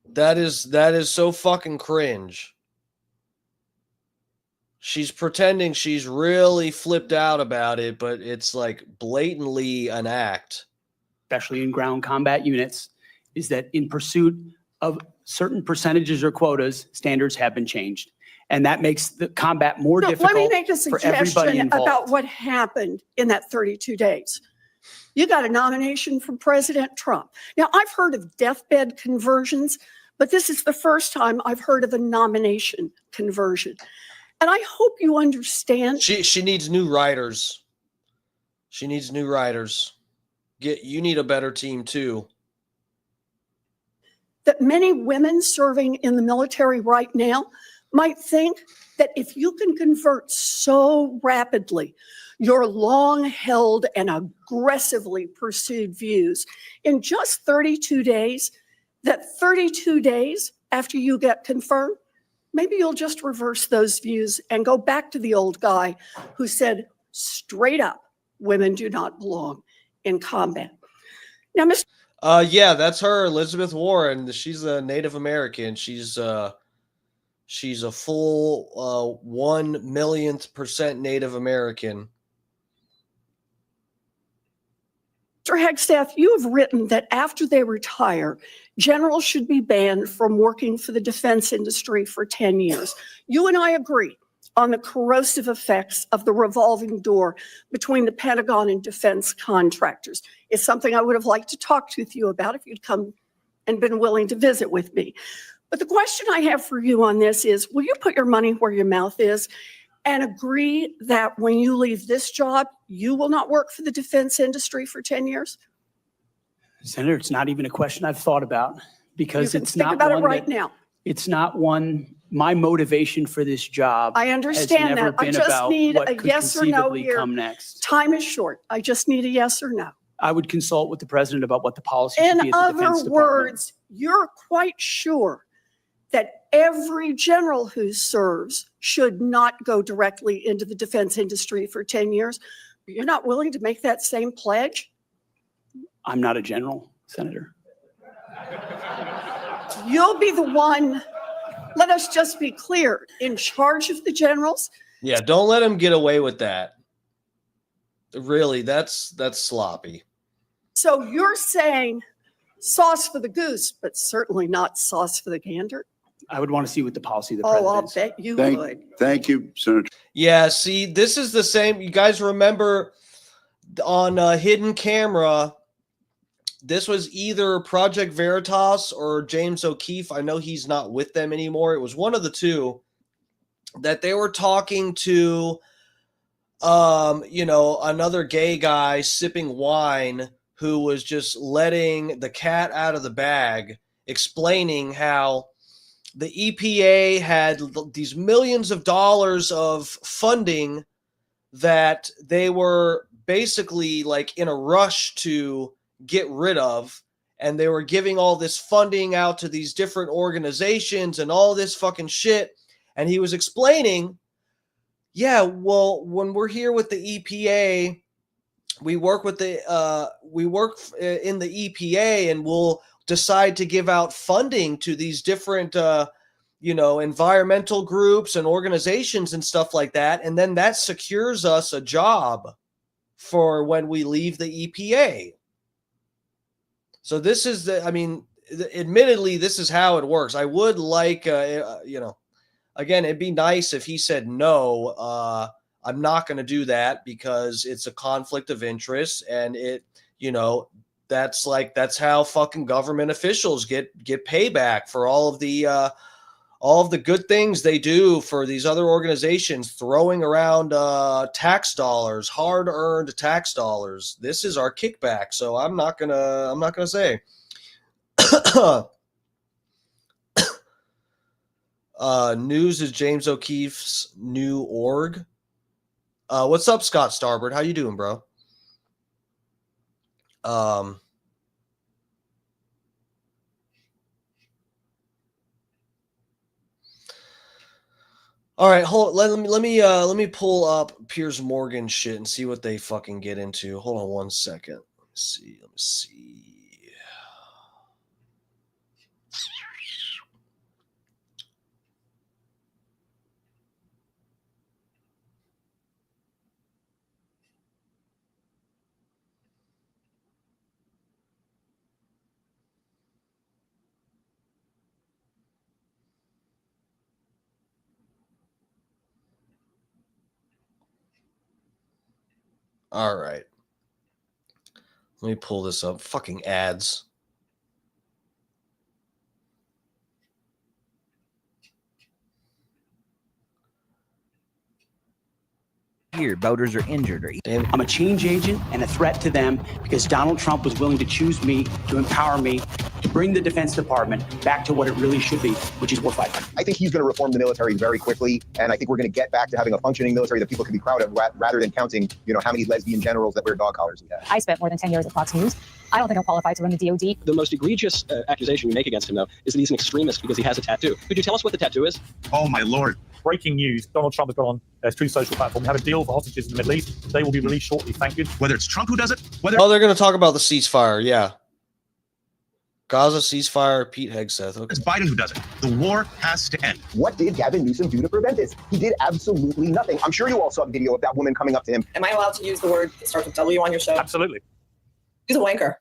That is so fucking cringe. She's pretending she's really flipped out about it, but it's like blatantly an act. Especially in ground combat units, is that in pursuit of certain percentages or quotas, standards have been changed. And that makes the combat more difficult. Let me make a for everybody suggestion involved. about what happened in that 32 days. You got a nomination from President Trump. Now, I've heard of deathbed conversions, but this is the first time I've heard of a nomination conversion. And I hope you understand. She needs new writers. She needs new writers. You need a better team too. That many women serving in the military right now might think that if you can convert so rapidly your long-held and aggressively pursued views in just 32 days, that 32 days after you get confirmed, maybe you'll just reverse those views and go back to the old guy who said straight up, women do not belong in combat. Now, Mr. Yeah, that's her, Elizabeth Warren. She's a Native American. She's a full 1,000,000% Native American. Mr. Hegseth, you have written that after they retire, generals should be banned from working for the defense industry for 10 years. You and I agree on the corrosive effects of the revolving door between the Pentagon and defense contractors. It's something I would have liked to talk with you about if you'd come and been willing to visit with me. But the question I have for you on this is, will you put your money where your mouth is and agree that when you leave this job, you will not work for the defense industry for 10 years? Senator, it's not even a question I've thought about because it's not about one it right now. It's not one, my motivation for this job. I understand that. I just need a yes or no here. Come next. Time is short. I just need a yes or no. I would consult with the president about what the policy should be In at the Defense other Department. words, you're quite sure that every general who serves should not go directly into the defense industry for 10 years. You're not willing to make that same pledge? I'm not a general, Senator. You'll be the one, let us just be clear, in charge of the generals. Yeah, don't let him get away with that. Really, that's sloppy. So you're saying sauce for the goose, but certainly not sauce for the gander? I would want to see what the policy of the Oh, president is. I'll bet you would. Thank you, Senator. Yeah, see, this is the same. You guys remember on Hidden Camera, this was either Project Veritas or James O'Keefe. I know he's not with them anymore. It was one of the two that they were talking to, another gay guy sipping wine who was just letting the cat out of the bag, explaining how the EPA had these millions of dollars of funding that they were basically like in a rush to get rid of, and they were giving all this funding out to these different organizations and all this fucking shit. And he was explaining, yeah, well, when we're here with the EPA, we work in the EPA, and we'll decide to give out funding to these different environmental groups and organizations and stuff like that, and then that secures us a job for when we leave the EPA. So this is admittedly, this is how it works. I would like, again, it'd be nice if he said, no, I'm not going to do that because it's a conflict of interest. And that's how fucking government officials get payback for all of the good things they do for these other organizations, throwing around tax dollars, hard-earned tax dollars. This is our kickback, so I'm not gonna say. News is James O'Keefe's new org. What's up, Scott Starboard? How you doing, bro? All right, hold. Let me pull up Piers Morgan shit and see what they fucking get into. Hold on one second. Let me see. All right. Let me pull this up. Fucking ads. hear voters are injured or I'm a change agent and a threat to them because Donald Trump was willing to choose me, to empower me, to bring the Defense Department back to what it really should be, which is warfighting. I think he's going to reform the military very quickly, and I think we're going to get back to having a functioning military that people can be proud of, rather than counting, how many lesbian generals that wear dog collars we have. I spent more than 10 years at Fox News. I don't think I'm qualified to run the DOD. The most egregious accusation you make against him, though, is that he's an extremist because he has a tattoo. Could you tell us what the tattoo is? Oh, my Lord. Breaking news. Donald Trump has got on his Truth Social platform. We have a deal for hostages in the Middle East. They will be released shortly. Thank you. Whether it's Trump who does it, Oh, they're going to talk about the ceasefire. Yeah. Gaza ceasefire, Pete Hegseth. Okay. It's Biden who does it. The war has to end. What did Gavin Newsom do to prevent this? He did absolutely nothing. I'm sure you all saw the video of that woman coming up to him. Am I allowed to use the word that starts with W on your show? Absolutely. He's a wanker.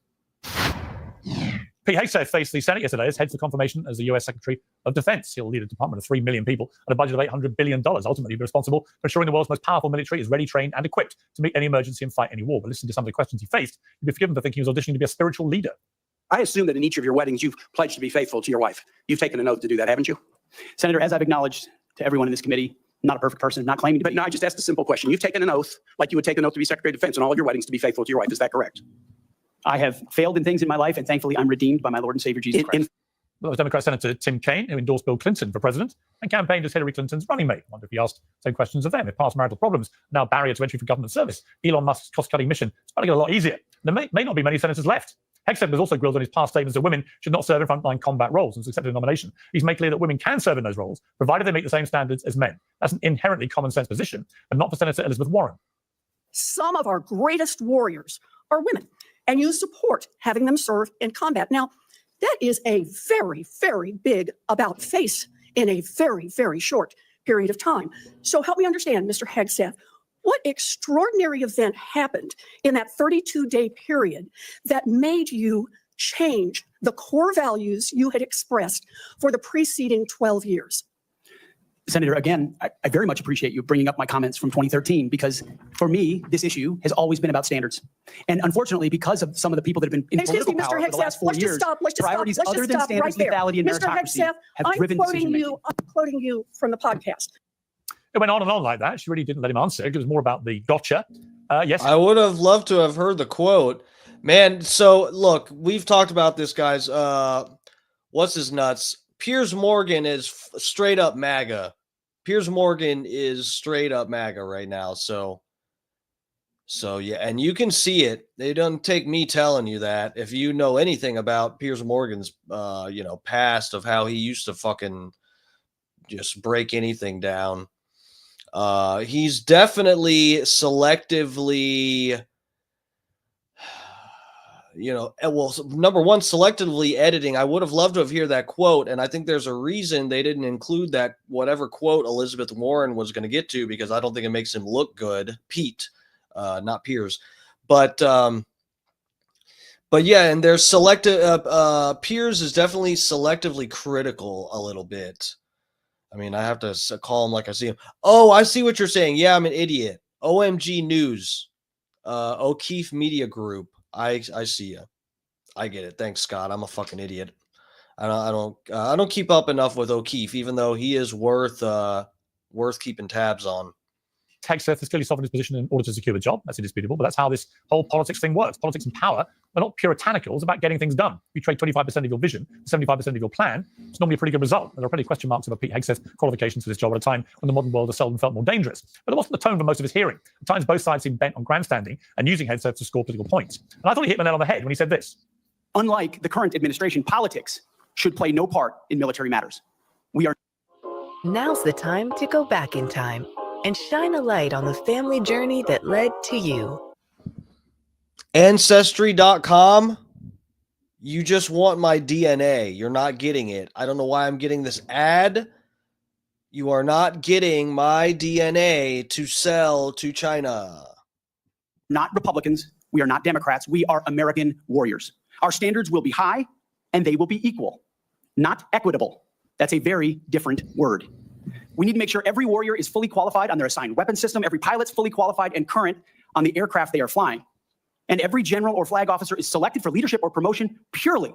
Pete Hegseth faced the Senate yesterday as head for Conformation as the U.S. Secretary of Defense. He'll lead a department of 3 million people and a budget of $800 billion. Ultimately, he'll be responsible for ensuring the world's most powerful military is ready, trained, and equipped to meet any emergency and fight any war. But listen to some of the questions he faced. He'd be forgiven for thinking he was auditioning to be a spiritual leader. I assume that in each of your weddings, you've pledged to be faithful to your wife. You've taken an oath to do that, haven't you? Senator, as I've acknowledged to everyone in this committee, I'm not a perfect person, not claiming to be. But no, I just asked a simple question. You've taken an oath, like you would take an oath to be Secretary of Defense on all of your weddings to be faithful to your wife. Is that correct? I have failed in things in my life, and thankfully, I'm redeemed by my Lord and Savior, Jesus Christ. Well, Democrat Senator Tim Kaine, who endorsed Bill Clinton for president and campaigned as Hillary Clinton's running mate. I wonder if he asked the same questions of them. If past marital problems are now a barrier to entry for government service, Elon Musk's cost-cutting mission is about to get a lot easier. There may not be many senators left. Hegseth was also grilled on his past statements that women should not serve in frontline combat roles and has accepted a nomination. He's made clear that women can serve in those roles, provided they meet the same standards as men. That's an inherently common sense position, and not for Senator Elizabeth Warren. Some of our greatest warriors are women, and you support having them serve in combat. Now, that is a very, very big about face in a very, very short period of time. So help me understand, Mr. Hegseth, what extraordinary event happened in that 32-day period that made you change the core values you had expressed for the preceding 12 years? Senator, again, I very much appreciate you bringing up my comments from 2013, because for me, this issue has always been about standards. And unfortunately, because of some of the people that have been in political power for the last 4 years, priorities other than standards, lethality, and meritocracy have driven decision-making. I'm quoting you from the podcast. It went on and on like that. She really didn't let him answer. It was more about the gotcha. Yes. I would have loved to have heard the quote. Man, so look, we've talked about this, guys. What's his nuts? Piers Morgan is straight up MAGA. Piers Morgan is straight up MAGA right now. So yeah, and you can see it. It doesn't take me telling you that. If you know anything about Piers Morgan's, past of how he used to fucking just break anything down. He's definitely selectively, number one, selectively editing. I would have loved to have heard that quote, and I think there's a reason they didn't include that whatever quote Elizabeth Warren was going to get to, because I don't think it makes him look good. Pete, not Piers, but yeah, and there's selective. Piers is definitely selectively critical a little bit. I mean, I have to call him like I see him. Oh, I see what you're saying. Yeah, I'm an idiot. OMG News, O'Keefe Media Group. I see you. I get it. Thanks, Scott. I'm a fucking idiot. I don't keep up enough with O'Keefe, even though he is worth keeping tabs on. Hegseth has clearly softened his position in order to secure the job. That's indisputable, but that's how this whole politics thing works. Politics and power are not puritanical. It's about getting things done. If you trade 25% of your vision, 75% of your plan, it's normally a pretty good result. There are plenty of question marks about Pete Hegseth's qualifications for this job at a time when the modern world has seldom felt more dangerous. But it wasn't the tone for most of his hearing. At times, both sides seemed bent on grandstanding and using Hegseth to score political points. And I thought he hit the nail on the head when he said this. Unlike the current administration, politics should play no part in military matters. Now's the time to go back in time and shine a light on the family journey that led to you. Ancestry.com. You just want my DNA. You're not getting it. I don't know why I'm getting this ad. You are not getting my DNA to sell to China. Not Republicans. We are not Democrats. We are American warriors. Our standards will be high and they will be equal, not equitable. That's a very different word. We need to make sure every warrior is fully qualified on their assigned weapon system, every pilot's fully qualified and current on the aircraft they are flying, and every general or flag officer is selected for leadership or promotion purely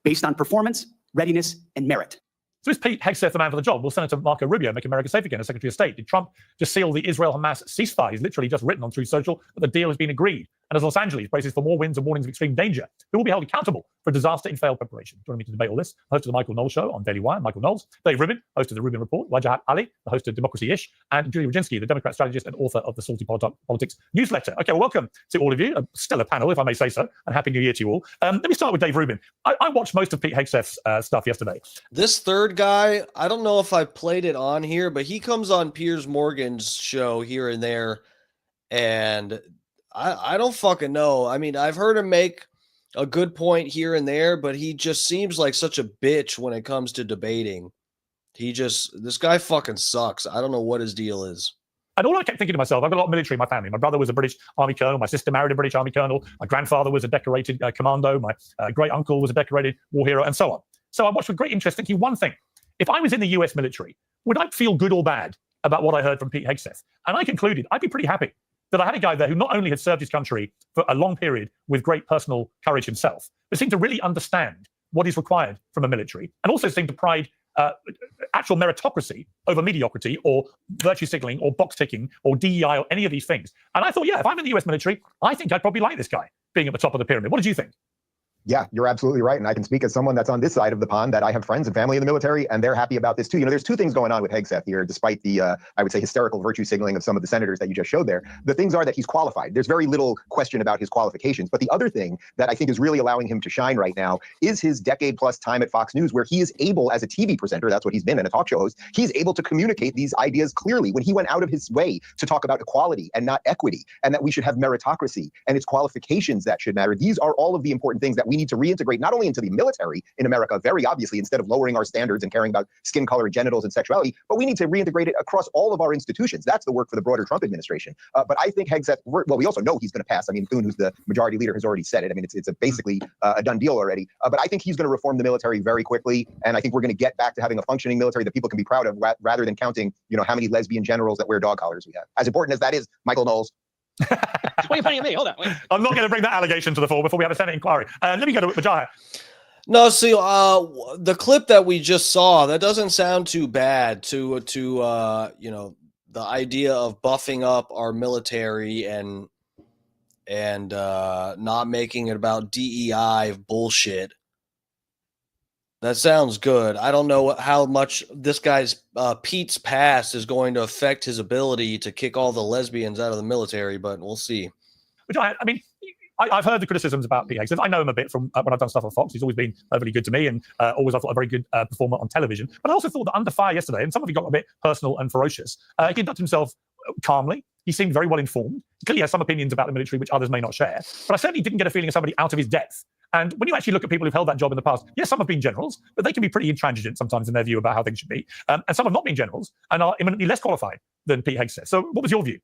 based on performance, readiness, and merit. So is Pete Hegseth the man for the job? Will Senator Marco Rubio make America safe again as Secretary of State? Did Trump just seal the Israel-Hamas ceasefire? He's literally just written on Truth Social that the deal has been agreed. And as Los Angeles braces for more winds and warnings of extreme danger, who will be held accountable for disaster in failed preparation? Joining me to debate all this, host of the Michael Knowles Show on Daily Wire, Michael Knowles, Dave Rubin, host of the Rubin Report, Wajahat Ali, the host of Democracy-ish, and Julie Rodzinski, the Democrat strategist and author of the Salty Politics newsletter. Okay, well, welcome to all of you. A stellar panel, if I may say so, and Happy New Year to you all. Let me start with Dave Rubin. I watched most of Pete Hegseth's stuff yesterday. This third guy, I don't know if I played it on here, but he comes on Piers Morgan's show here and there, and I don't fucking know. I mean, I've heard him make a good point here and there, but he just seems like such a bitch when it comes to debating. This guy fucking sucks. I don't know what his deal is. And all I kept thinking to myself, I've got a lot of military in my family. My brother was a British Army colonel. My sister married a British Army colonel. My grandfather was a decorated commando. My great uncle was a decorated war hero, and so on. So I watched with great interest, thinking one thing. If I was in the US military, would I feel good or bad about what I heard from Pete Hegseth? And I concluded I'd be pretty happy that I had a guy there who not only had served his country for a long period with great personal courage himself, but seemed to really understand what is required from a military, and also seemed to pride actual meritocracy over mediocrity or virtue signaling or box ticking or DEI or any of these things. And I thought, yeah, if I'm in the US military, I think I'd probably like this guy being at the top of the pyramid. What did you think? Yeah, you're absolutely right. And I can speak as someone that's on this side of the pond, that I have friends and family in the military, and they're happy about this too. You know, there's two things going on with Hegseth here, despite the, I would say, hysterical virtue signaling of some of the senators that you just showed there. The things are that he's qualified. There's very little question about his qualifications. But the other thing that I think is really allowing him to shine right now is his decade-plus time at Fox News, where he is able, as a TV presenter, that's what he's been, and a talk show host, he's able to communicate these ideas clearly. When he went out of his way to talk about equality and not equity, and that we should have meritocracy, and it's qualifications that should matter. These are all of the important things that we need to reintegrate, not only into the military in America, very obviously, instead of lowering our standards and caring about skin color, genitals, and sexuality, but we need to reintegrate it across all of our institutions. That's the work for the broader Trump administration. But I think Hegseth, well, we also know he's going to pass. I mean, Thune, who's the majority leader, has already said it. I mean, it's basically a done deal already. But I think he's going to reform the military very quickly. And I think we're going to get back to having a functioning military that people can be proud of, rather than counting, you know, how many lesbian generals that wear dog collars we have. As important as that is, Michael Knowles. Why are you pointing at me? Hold on. Wait. I'm not going to bring that allegation to the fore before we have a Senate inquiry. Let me go to Wajahat. No, see, the clip that we just saw, that doesn't sound too bad to you know, the idea of buffing up our military and not making it about DEI bullshit. That sounds good. I don't know how much this guy's Pete's past is going to affect his ability to kick all the lesbians out of the military, but we'll see. Wajahat, I mean, I've heard the criticisms about Pete Hegseth. I know him a bit from when I've done stuff on Fox. He's always been really good to me, and always I thought a very good performer on television. But I also thought that under fire yesterday, and some of you got a bit personal and ferocious, he conducted himself calmly. He seemed very well informed. He clearly has some opinions about the military, which others may not share. But I certainly didn't get a feeling of somebody out of his depth. And when you actually look at people who've held that job in the past, yes, some have been generals, but they can be pretty intransigent sometimes in their view about how things should be. And some have not been generals and are eminently less qualified than Pete Hegseth. So what was your view?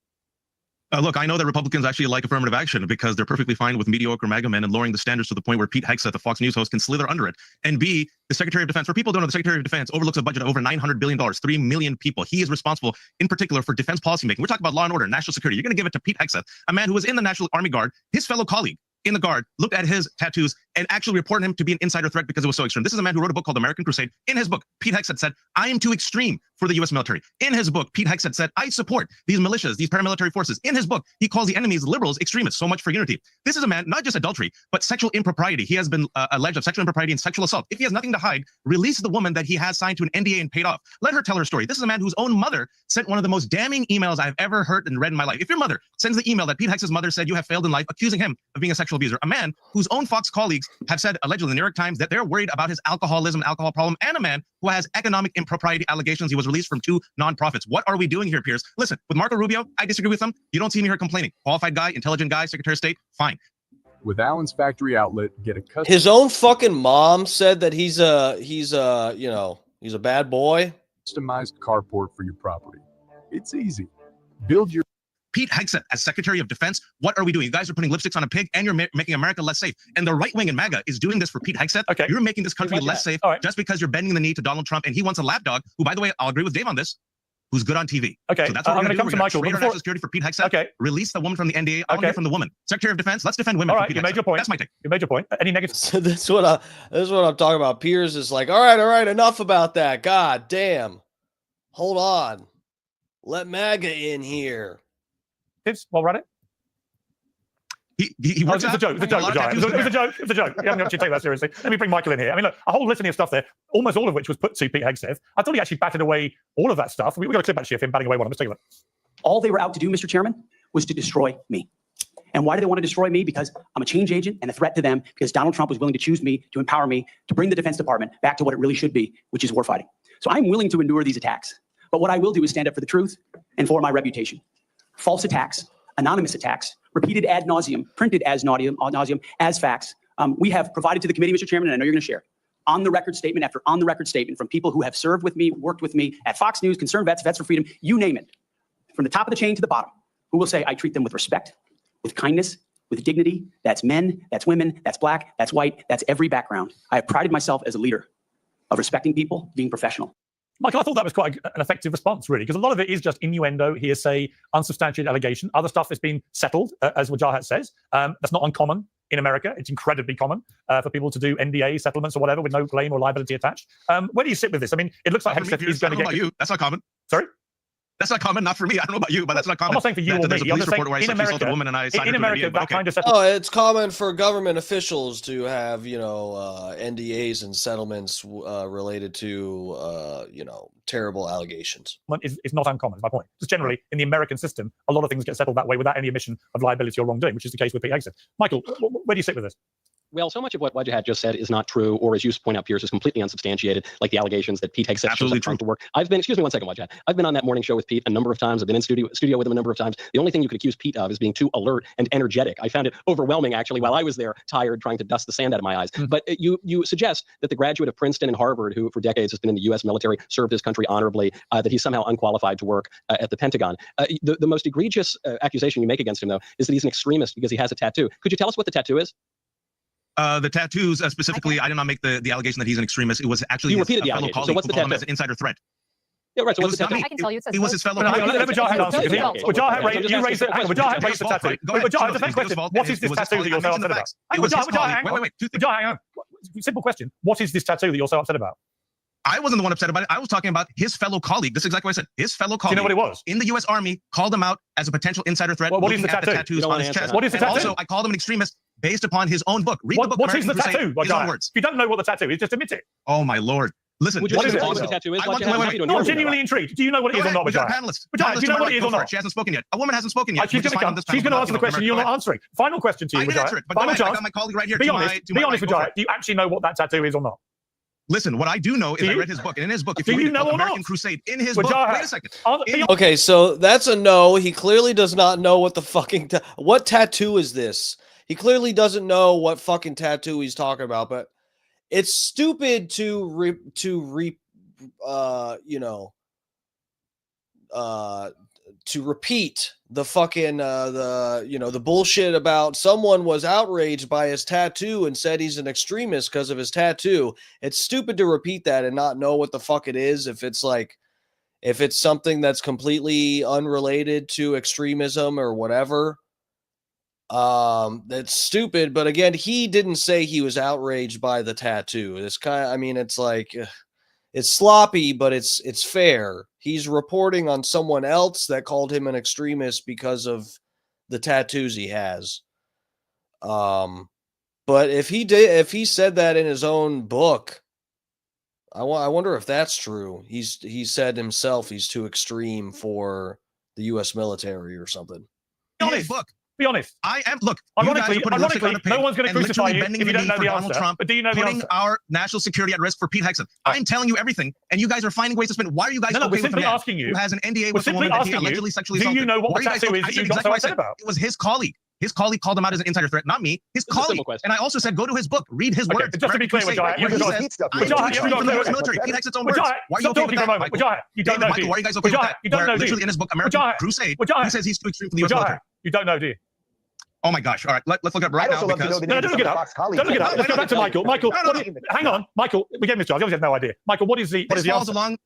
Look, I know that Republicans actually like affirmative action because they're perfectly fine with mediocre MAGA men and lowering the standards to the point where Pete Hegseth, the Fox News host, can slither under it. And B, the Secretary of Defense, for people who don't know, the Secretary of Defense overlooks a budget of over $900 billion, 3 million people. He is responsible, in particular, for defense policymaking. We're talking about law and order, national security. You're going to give it to Pete Hegseth, a man who was in the National Army Guard, his fellow colleague in the Guard, looked at his tattoos and actually reported him to be an insider threat because it was so extreme. This is a man who wrote a book called American Crusade. In his book, Pete Hegseth said, I am too extreme for the U.S. military. In his book, Pete Hegseth said, I support these militias, these paramilitary forces. In his book, he calls the enemies liberals extremists. So much for unity. This is a man, not just adultery, but sexual impropriety. He has been alleged of sexual impropriety and sexual assault. If he has nothing to hide, release the woman that he has signed to an NDA and paid off. Let her tell her story. This is a man whose own mother sent one of the most damning emails I've ever heard and read in my life. If your mother sends the email that Pete Hegseth's mother said you have failed in life, accusing him of being a sexual abuser, a man whose own Fox colleagues have said, allegedly in the New York Times, that they're worried about his alcoholism, alcohol problem, and a man who has economic impropriety allegations. He was released from 2 nonprofits. What are we doing here, Piers? Listen, with Marco Rubio, I disagree with him. You don't see me here complaining. Qualified guy, intelligent guy, Secretary of State, fine. With Allen's factory outlet, get a custom. His own fucking mom said that he's a bad boy. Customized carport for your property. It's easy. Build your. Pete Hegseth as Secretary of Defense, what are we doing? You guys are putting lipsticks on a pig and you're making America less safe. And the right wing in MAGA is doing this for Pete Hegseth. Okay. You're making this country less safe just because you're bending the knee to Donald Trump and he wants a lapdog, who, by the way, I'll agree with Dave on this. who's good on TV. Okay, so that's what I'm we're going to come to Michael. Create national security for Pete Hegseth. Okay. Release the woman from the NDA. I want to hear from the woman. Secretary of Defense, let's defend women. All from right, Pete you made Hegseth. your point. That's my take. You made your point. Any negative? So this is what I'm talking about. Piers is like, all right, enough about that. God damn. Hold on. Let MAGA in here. Tips while we're at it. He it's a joke. It was a joke. You haven't actually take that seriously. Let me bring Michael in here. I mean, look, a whole litany of stuff there, almost all of which was put to Pete Hegseth. I thought he actually batted away all of that stuff. We've got a clip actually of him batting away one. Let's take a look. All they were out to do, Mr. Chairman, was to destroy me. And why do they want to destroy me? Because I'm a change agent and a threat to them, because Donald Trump was willing to choose me, to empower me, to bring the Defense Department back to what it really should be, which is warfighting. So I'm willing to endure these attacks. But what I will do is stand up for the truth and for my reputation. False attacks, anonymous attacks, repeated ad nauseum, printed as nauseum, as facts. We have provided to the committee, Mr. Chairman, and I know you're going to share, on the record statement after on the record statement from people who have served with me, worked with me at Fox News, Concerned Vets, Vets for Freedom, you name it, from the top of the chain to the bottom, who will say, I treat them with respect, with kindness, with dignity. That's men, that's women, that's black, that's white, that's every background. I have prided myself as a leader of respecting people, being professional. Michael, I thought that was quite an effective response, really, because a lot of it is just innuendo, hearsay, unsubstantiated allegation. Other stuff has been settled, as Wajahat says. That's not uncommon in America. It's incredibly common for people to do NDA settlements or whatever with no blame or liability attached. Where do you sit with this? I mean, it looks like Hegseth is going to get you. That's not common. Sorry? That's not common. Not for me. I don't know about you, but that's not common. I'm not saying for you or me. There's a police I'm just saying report where I in sexually assaulted America, a woman and I signed in her to an America, NDA, but that kind of stuff. Oh, it's common for government officials to have, NDAs and settlements related to, terrible allegations. Is not uncommon, is my point. Just generally, in the American system, a lot of things get settled that way without any admission of liability or wrongdoing, which is the case with Pete Hegseth. Michael, where do you sit with this? Well, so much of what Wajahat just said is not true, or as you point out, Pierce, is completely unsubstantiated, like the allegations that Pete Hegseth shows up trying to work. Excuse me one second, Wajahat. I've been on that morning show with Pete a number of times. I've been in studio with him a number of times. The only thing you could accuse Pete of is being too alert and energetic. I found it overwhelming, actually, while I was there, tired, trying to dust the sand out of my eyes. But you suggest that the graduate of Princeton and Harvard, who for decades has been in the U.S. military, served his country honorably, that he's somehow unqualified to work at the Pentagon. The most egregious accusation you make against him, though, is that he's an extremist because he has a tattoo. Could you tell us what the tattoo is? The tattoos, specifically, I did not make the allegation that he's an extremist. It was actually you his repeated the fellow allegation. colleague So what's who the called him tattoo? as an insider threat. Yeah, right. So what's the tattoo? I can tell you. It was his fellow Let colleague. Wajahat raised the tattoo. Wajahat, the question, what is this tattoo that you're so upset about? Wajahat, hang on. Simple question. What is this tattoo that you're so upset about? I wasn't the one upset about it. I was talking about his fellow colleague. This is exactly what I said. His fellow colleague. Do you know what it was? In the U.S. Army, called him out as a potential insider threat. What is the looking at tattoo? tattoos on his chest. What is the tattoo? Also, I called him an extremist based upon his own book. Read the book. What is the American tattoo? Crusade, his own words. If you don't know what the tattoo is, just admit it. Oh my lord! Listen, Would you like to tell us what the tattoo is? No, I'm genuinely intrigued. Do you know what it is or not, Wajahat? Wajahat, do you know what it is or not? She hasn't spoken yet. A woman hasn't spoken yet. She's going to come. She's going to answer the question you're not answering. Final question to you, Wajahat. Final chance. I got my colleague right here. Be honest, Wajahat. Do you actually know what that tattoo is or not? Listen, what I do know is I read his book, and in his book, if you read American Crusade, in his book, wait a second. Okay, so that's a no. He clearly does not know what the fucking what tattoo is this. He clearly doesn't know what fucking tattoo he's talking about. But it's stupid to repeat the fucking the bullshit about someone was outraged by his tattoo and said he's an extremist because of his tattoo. It's stupid to repeat that and not know what the fuck it is. If it's something that's completely unrelated to extremism or whatever, that's stupid. But again, he didn't say he was outraged by the tattoo. It's like, it's sloppy, but it's fair. He's reporting on someone else that called him an extremist because of the tattoos he has. But if he said that in his own book, I wonder if that's true. He said himself he's too extreme for the U.S. military or something. Be honest. I am. Look, ironically, no one's going to crucify you if you don't know the answer. Trump, but do you know the answer? Putting our national security at risk for Pete Hegseth. I'm telling you everything, and you guys are finding ways to spin. Why are you guys we're simply asking you. Who has an NDA with a woman that he allegedly sexually assaulted? Do you know what the tattoo is that you got so upset about? It was his colleague. His colleague called him out as an insider threat, not me. His colleague. And I also said, go to his book, read his words. Just to be clear, Wajahat, you got military. Pete Hegset's own words. Why are you okay with that, Michael? Wajahat, you don't know. Why are you guys okay with that? You don't know. Literally in his book, American Crusade, he says he's too extreme for the U.S. military. You don't know, do you? Oh my gosh. All right. Let's look up right I'd now also love to know because the No, names don't of look it some of up. Fox colleagues. Don't look it up. Let's go back to Michael. Michael, hang on, Michael. We gave this to you. I obviously have no idea. Michael, what is the answer?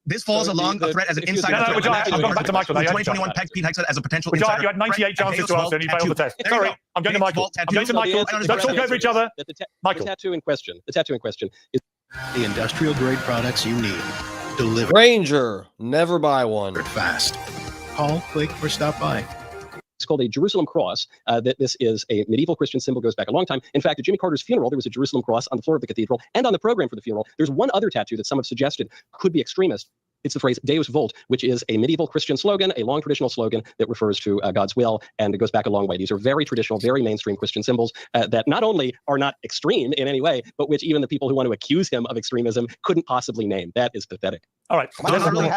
This falls along a threat as an insider No, threat. I'm going back to Michael. 2021 pegged Pete Hegseth as a potential You insider. had 98 chances to answer and you failed the test. Sorry, I'm going to Michael. I'm going to Michael. Don't talk over each other. Michael. The tattoo in question is the industrial grade products you need delivered. Ranger, never buy one. Fast. Call, click, or stop by. It's called a Jerusalem cross. That this is a medieval Christian symbol, goes back a long time. In fact, at Jimmy Carter's funeral, there was a Jerusalem cross on the floor of the cathedral and on the program for the funeral. There's one other tattoo that some have suggested could be extremist. It's the phrase Deus Vult, which is a medieval Christian slogan, a long traditional slogan that refers to God's will, and it goes back a long way. These are very traditional, very mainstream Christian symbols that not only are not extreme in any way, but which even the people who want to accuse him of extremism couldn't possibly name. That is pathetic. All right.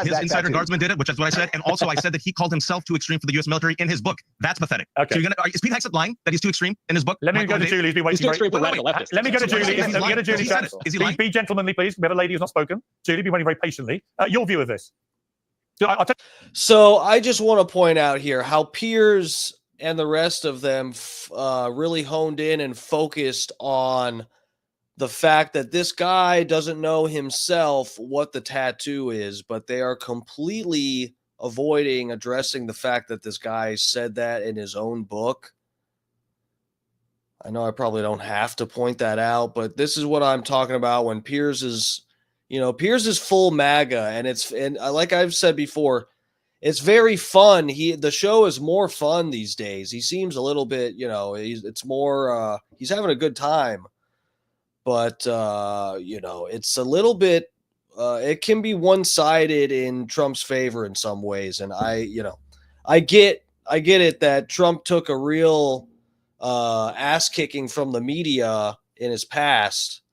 His insider guardsman did it, which is what I said. And also I said that he called himself too extreme for the U.S. military in his book. That's pathetic. Okay. So is Pete Hegseth lying that he's too extreme in his book? Let me go to Julie. He's been waiting. He's too extreme for radical leftists. Let me go to Julie. Let me go to Julie. Is he lying? Be gentlemanly, please. We have a lady who's not spoken. Julie, be waiting very patiently. Your view of this. So I just want to point out here how Piers and the rest of them really honed in and focused on the fact that this guy doesn't know himself what the tattoo is, but they are completely avoiding addressing the fact that this guy said that in his own book. I know I probably don't have to point that out, but this is what I'm talking about when Piers is, Piers is full MAGA, and like I've said before, it's very fun. The show is more fun these days. He seems a little bit, it's more, he's having a good time, but it's a little bit, it can be one-sided in Trump's favor in some ways. And I get it that Trump took a real ass kicking from the media in his past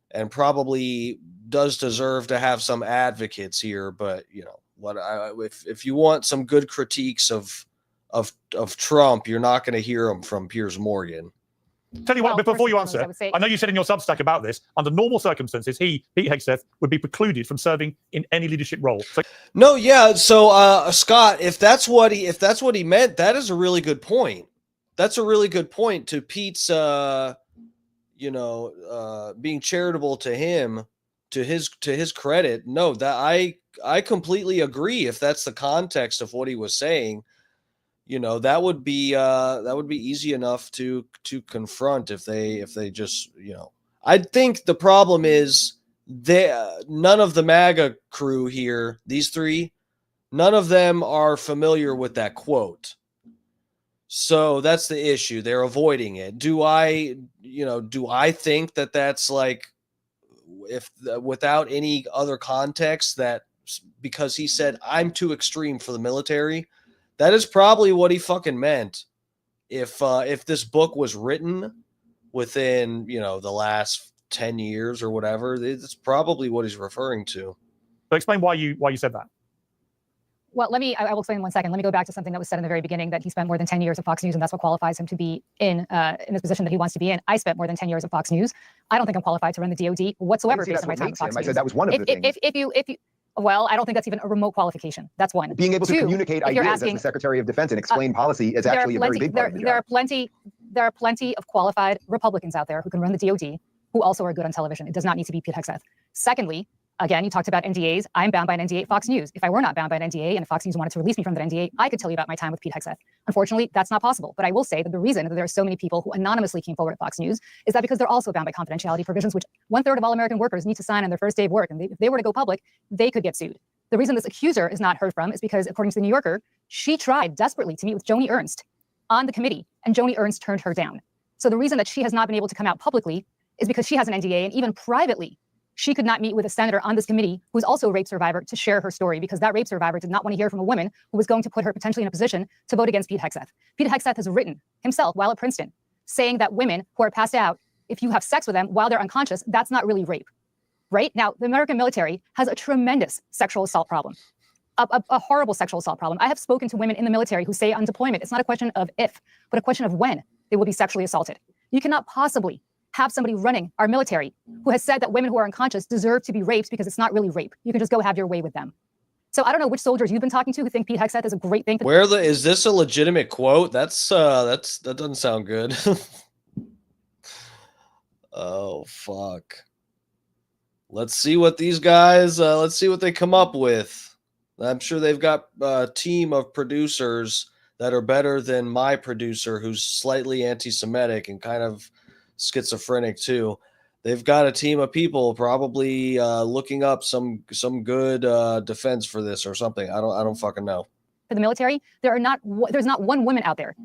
and probably does deserve to have some advocates here. But, if you want some good critiques of Trump, you're not going to hear them from Piers Morgan. Tell you what, but before you answer, I know you said in your Substack about this, under normal circumstances, Pete Hegseth, would be precluded from serving in any leadership role. No, yeah. So, Scott, if that's what he meant, that is a really good point. That's a really good point to Pete's, being charitable to him, to his credit. No, that I completely agree. If that's the context of what he was saying, that would be easy enough to confront if they just, I think the problem is none of the MAGA crew here, these three, none of them are familiar with that quote. So that's the issue. They're avoiding it. Do I think that that's like, if without any other context, that because he said I'm too extreme for the military, that is probably what he fucking meant. If this book was written within, the last 10 years or whatever, it's probably what he's referring to. So explain why you said that. Well, I will explain in 1 second. Let me go back to something that was said in the very beginning, that he spent more than 10 years at Fox News, and that's what qualifies him to be in this position that he wants to be in. I spent more than 10 years at Fox News. I don't think I'm qualified to run the DOD whatsoever based on my time at Fox News. I said that was one of the things. If you, well, I don't think that's even a remote qualification. That's one. Being able to communicate ideas as the Secretary of Defense and explain policy is actually a very big part of the job. There are plenty of qualified Republicans out there who can run the DOD who also are good on television. It does not need to be Pete Hegseth. Secondly, again, you talked about NDAs. I'm bound by an NDA at Fox News. If I were not bound by an NDA and if Fox News wanted to release me from that NDA, I could tell you about my time with Pete Hegseth. Unfortunately, that's not possible. But I will say that the reason that there are so many people who anonymously came forward at Fox News is that because they're also bound by confidentiality provisions, which 1/3 of all American workers need to sign on their first day of work. And if they were to go public, they could get sued. The reason this accuser is not heard from is because, according to the New Yorker, she tried desperately to meet with Joni Ernst on the committee, and Joni Ernst turned her down. So the reason that she has not been able to come out publicly is because she has an NDA, and even privately, she could not meet with a senator on this committee who's also a rape survivor to share her story, because that rape survivor did not want to hear from a woman who was going to put her potentially in a position to vote against Pete Hegseth. Pete Hegseth has written himself while at Princeton, saying that women who are passed out, if you have sex with them while they're unconscious, that's not really rape. Right? Now, the American military has a tremendous sexual assault problem, a horrible sexual assault problem. I have spoken to women in the military who say on deployment, it's not a question of if, but a question of when they will be sexually assaulted. You cannot possibly have somebody running our military who has said that women who are unconscious deserve to be raped because it's not really rape. You can just go have your way with them. So I don't know which soldiers you've been talking to who think Pete Hegseth is a great thing. Is this a legitimate quote? That doesn't sound good. Oh fuck. Let's see what these guys. Let's see what they come up with. I'm sure they've got a team of producers that are better than my producer, who's slightly anti-Semitic and kind of schizophrenic too. They've got a team of people probably looking up some good defense for this or something. I don't fucking know. For the military, there's not one woman out there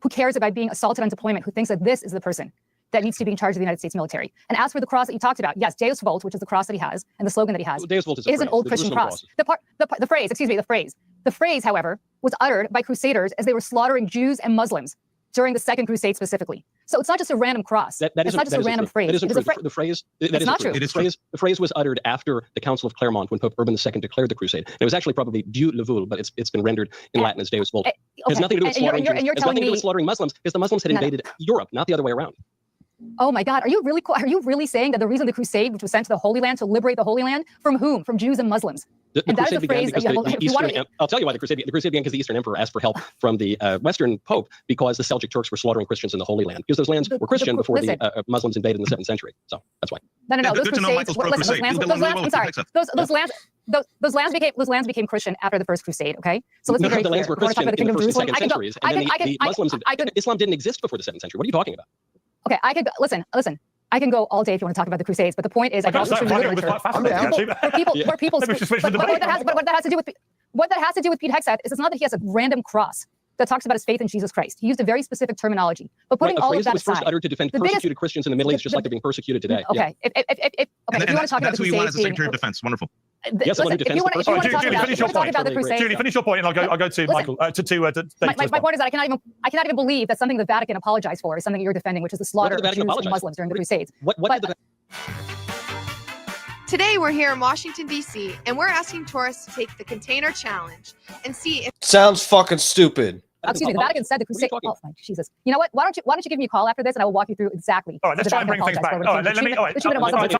who cares about being assaulted on deployment who thinks that this is the person that needs to be in charge of the United States military. And as for the cross that you talked about, yes, Deus Vult, which is the cross that he has, and the slogan that he has, Deus Vult is an old Christian cross. The phrase, however, was uttered by crusaders as they were slaughtering Jews and Muslims during the Second Crusade specifically. So it's not just a random cross. It's not just a random phrase. That isn't true. The phrase, that's not true. The phrase was uttered after the Council of Clermont when Pope Urban II declared the crusade. And it was actually probably Dieu le Vul, but it's been rendered in Latin as Deus Vult. It has nothing to do with slaughtering Jews. It has nothing to do with slaughtering Muslims, because the Muslims had invaded Europe, not the other way around. Oh my God, are you really saying that the reason the crusade, which was sent to the Holy Land to liberate the Holy Land, from whom? From Jews and Muslims? The crusade began because I'll tell you why the crusade began because the Eastern Emperor asked for help from the Western Pope because the Seljuk Turks were slaughtering Christians in the Holy Land because those lands were Christian before the Muslims invaded in the 7th century. So that's why. No. Those lands became Christian after the First Crusade. Okay, so let's be very clear. The lands were Christian in the 1st and 2nd centuries, and then the Muslims. Islam didn't exist before the 7th century. What are you talking about? Okay, I could listen. I can go all day if you want to talk about the Crusades, but the point is, what that has to do with Pete Hegseth is it's not that he has a random cross that talks about his faith in Jesus Christ. He used a very specific terminology. But putting all of that aside, was first uttered to defend persecuted Christians in the Middle East, just like they're being persecuted today. Okay, if you want to talk about the Crusades, that's who you want as the Secretary of Defense. Wonderful. Yes, someone who defends the Julie, finish your point, and I'll go to Michael. My point is that I cannot even believe that something the Vatican apologized for is something you're defending, which is the slaughter of Jews and Muslims during the Crusades. Today we're here in Washington, D.C., and we're asking tourists to take the container challenge and see if... Sounds fucking stupid. Excuse me, the Vatican said the Crusade... Oh, my Jesus. You know what? Why don't you give me a call after this, and I will walk you through exactly... All right, let's try and bring things back.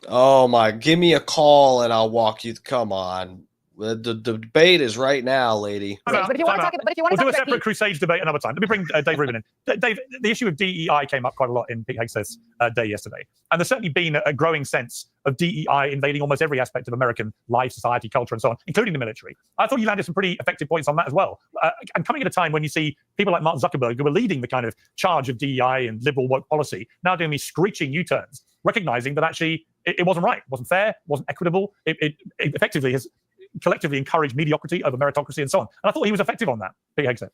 Oh, my. Give me a call, and I'll walk you... Come on. The debate is right now, lady. But if you want to talk about... We'll do a separate Crusades debate another time. Let me bring Dave Rubin in. Dave, the issue of DEI came up quite a lot in Pete Hegseth's day yesterday. And there's certainly been a growing sense of DEI invading almost every aspect of American life, society, culture, and so on, including the military. I thought you landed some pretty effective points on that as well. And coming at a time when you see people like Mark Zuckerberg, who were leading the kind of charge of DEI and liberal woke policy, now doing these screeching U-turns, recognizing that actually it wasn't right, it wasn't fair, it wasn't equitable. It effectively has collectively encouraged mediocrity over meritocracy and so on. And I thought he was effective on that, Pete Hegseth.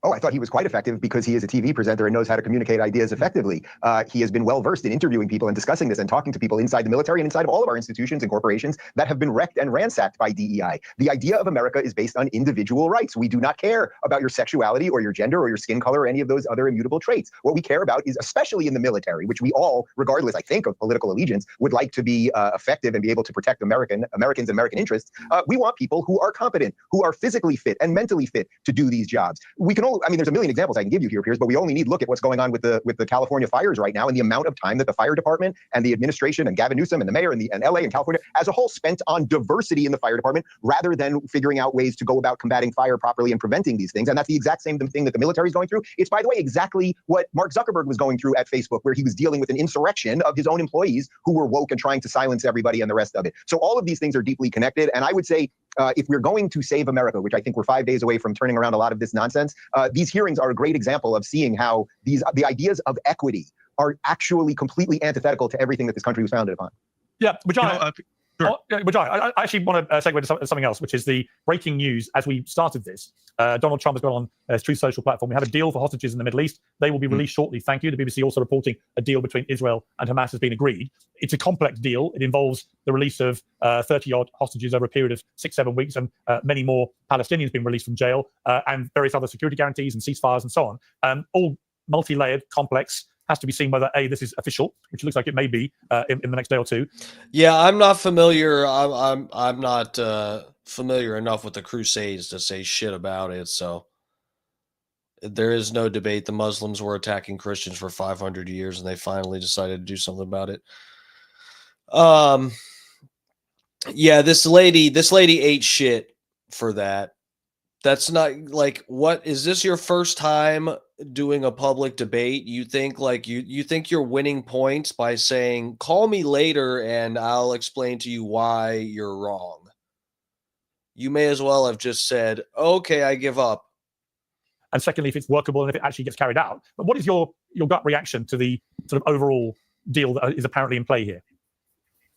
Oh, I thought he was quite effective because he is a TV presenter and knows how to communicate ideas effectively. He has been well-versed in interviewing people and discussing this and talking to people inside the military and inside of all of our institutions and corporations that have been wrecked and ransacked by DEI. The idea of America is based on individual rights. We do not care about your sexuality or your gender or your skin color or any of those other immutable traits. What we care about is, especially in the military, which we all, regardless, I think, of political allegiance, would like to be effective and be able to protect Americans and American interests. We want people who are competent, who are physically fit and mentally fit to do these jobs. We can only, I mean, there's a million examples I can give you here, Piers, but we only need to look at what's going on with the California fires right now and the amount of time that the fire department and the administration and Gavin Newsom and the mayor and LA and California as a whole spent on diversity in the fire department rather than figuring out ways to go about combating fire properly and preventing these things. And that's the exact same thing that the military is going through. It's, by the way, exactly what Mark Zuckerberg was going through at Facebook, where he was dealing with an insurrection of his own employees who were woke and trying to silence everybody and the rest of it. So all of these things are deeply connected. And I would say, if we're going to save America, which I think we're 5 days away from turning around a lot of this nonsense, these hearings are a great example of seeing how the ideas of equity are actually completely antithetical to everything that this country was founded upon. Yeah, I actually want to segue to something else, which is the breaking news as we started this. Donald Trump has gone on his Truth Social platform. We have a deal for hostages in the Middle East. They will be released shortly. Thank you. The BBC also reporting a deal between Israel and Hamas has been agreed. It's a complex deal. It involves the release of 30-odd hostages over a period of 6-7 weeks and many more Palestinians being released from jail and various other security guarantees and ceasefires and so on. All multi-layered, complex. Has to be seen whether this is official, which looks like it may be in the next day or two. Yeah, I'm not familiar. I'm not familiar enough with the Crusades to say shit about it. So there is no debate. The Muslims were attacking Christians for 500 years, and they finally decided to do something about it. Yeah, this lady ate shit for that. That's not like, what is this your first time doing a public debate? You think like you think you're winning points by saying, call me later and I'll explain to you why you're wrong. You may as well have just said, okay, I give up. And secondly, if it's workable and if it actually gets carried out. But what is your gut reaction to the sort of overall deal that is apparently in play here?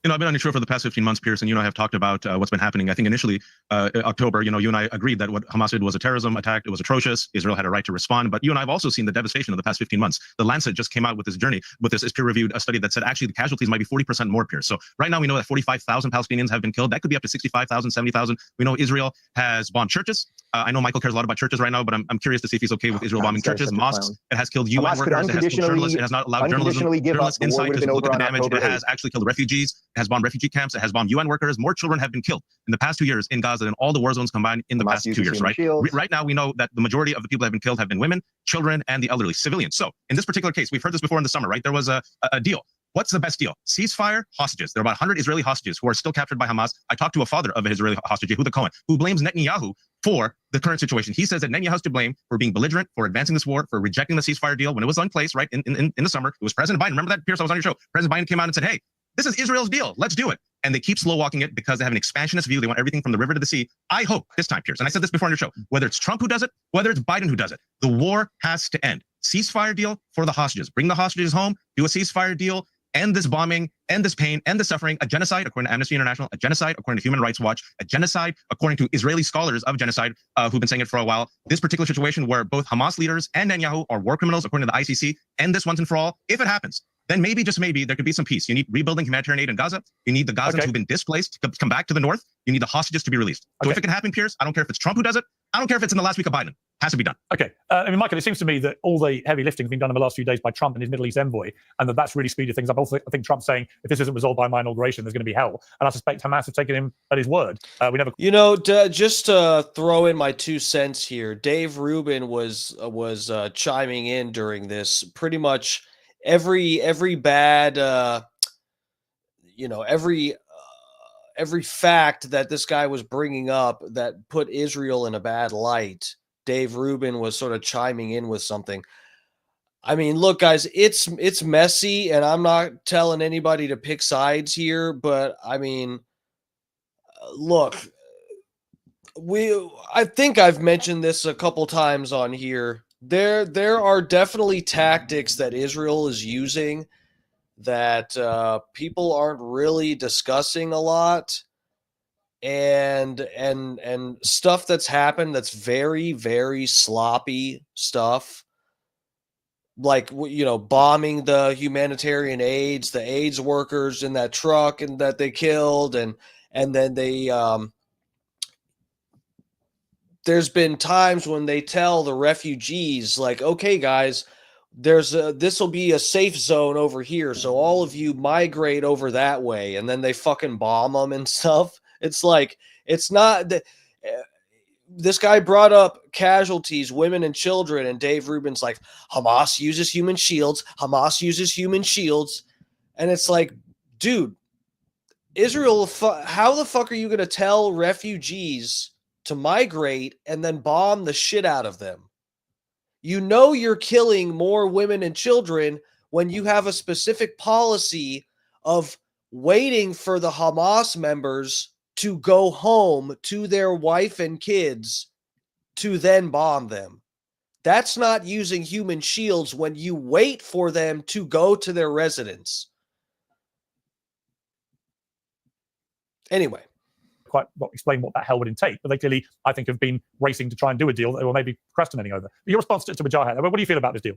I've been on your show for the past 15 months, Pierce, and you and I have talked about what's been happening. I think initially, October, you and I agreed that what Hamas did was a terrorism attack. It was atrocious. Israel had a right to respond. But you and I have also seen the devastation of the past 15 months. The Lancet just came out with this peer-reviewed study that said actually the casualties might be 40% more, Pierce. So right now we know that 45,000 Palestinians have been killed. That could be up to 65,000, 70,000. We know Israel has bombed churches. I know Michael cares a lot about churches right now, but I'm curious to see if he's okay with Israel bombing churches, mosques. It has killed UN workers. It has killed journalists. It has not allowed journalists insight to look at the damage. It has actually killed refugees. It has bombed refugee camps. It has bombed UN workers. More children have been killed in the past 2 years in Gaza than all the war zones combined in the past 2 years, right? Right now, we know that the majority of the people that have been killed have been women, children, and the elderly, civilians. So in this particular case, we've heard this before in the summer, right? There was a deal. What's the best deal? Ceasefire, hostages. There are about 100 Israeli hostages who are still captured by Hamas. I talked to a father of an Israeli hostage, Yehuda Cohen, who blames Netanyahu for the current situation. He says that Netanyahu's to blame for being belligerent, for advancing this war, for rejecting the ceasefire deal when it was in place, right, in the summer. It was President Biden. Remember that, Pierce? I was on your show. President Biden came out and said, hey, this is Israel's deal. Let's do it. And they keep slow walking it because they have an expansionist view. They want everything from the river to the sea. I hope this time, Pierce, and I said this before on your show, whether it's Trump who does it, whether it's Biden who does it, the war has to end. Ceasefire deal for the hostages. Bring the hostages home, do a ceasefire deal, end this bombing, end this pain, end the suffering. A genocide, according to Amnesty International, a genocide, according to Human Rights Watch, a genocide, according to Israeli scholars of genocide who've been saying it for a while. This particular situation where both Hamas leaders and Netanyahu are war criminals, according to the ICC, end this once and for all. If it happens, then maybe, just maybe, there could be some peace. You need rebuilding humanitarian aid in Gaza. You need the Gazans who've been displaced to come back to the north. You need the hostages to be released. So if it can happen, Pierce, I don't care if it's Trump who does it. I don't care if it's in the last week of Biden. It has to be done. Okay. I mean, Michael, it seems to me that all the heavy lifting has been done in the last few days by Trump and his Middle East envoy, and that's really speeded things up. Also, I think Trump's saying if this isn't resolved by my inauguration, there's going to be hell. And I suspect Hamas have taken him at his word. We never. Just to throw in my 2 cents here, Dave Rubin was chiming in during this. Pretty much every bad, every fact that this guy was bringing up that put Israel in a bad light, Dave Rubin was sort of chiming in with something. I mean, look, guys, it's messy, and I'm not telling anybody to pick sides here, but I mean, look, I think I've mentioned this a couple times on here. There are definitely tactics that Israel is using that people aren't really discussing a lot, and stuff that's happened that's very, very sloppy stuff, like bombing the humanitarian aids, the AIDS workers in that truck and that they killed, and then they there's been times when they tell the refugees, like, okay, guys, this will be a safe zone over here, so all of you migrate over that way, and then they fucking bomb them and stuff. It's like, it's not that. This guy brought up casualties, women and children, and Dave Rubin's like, Hamas uses human shields. Hamas uses human shields. And it's like, dude, Israel, how the fuck are you going to tell refugees to migrate and then bomb the shit out of them? You're killing more women and children when you have a specific policy of waiting for the Hamas members to go home to their wife and kids to then bomb them. That's not using human shields when you wait for them to go to their residence. Anyway. Quite explain what that hell would entail, but they clearly, I think, have been racing to try and do a deal that they were maybe procrastinating over. Your response to Wajahat, what do you feel about this deal?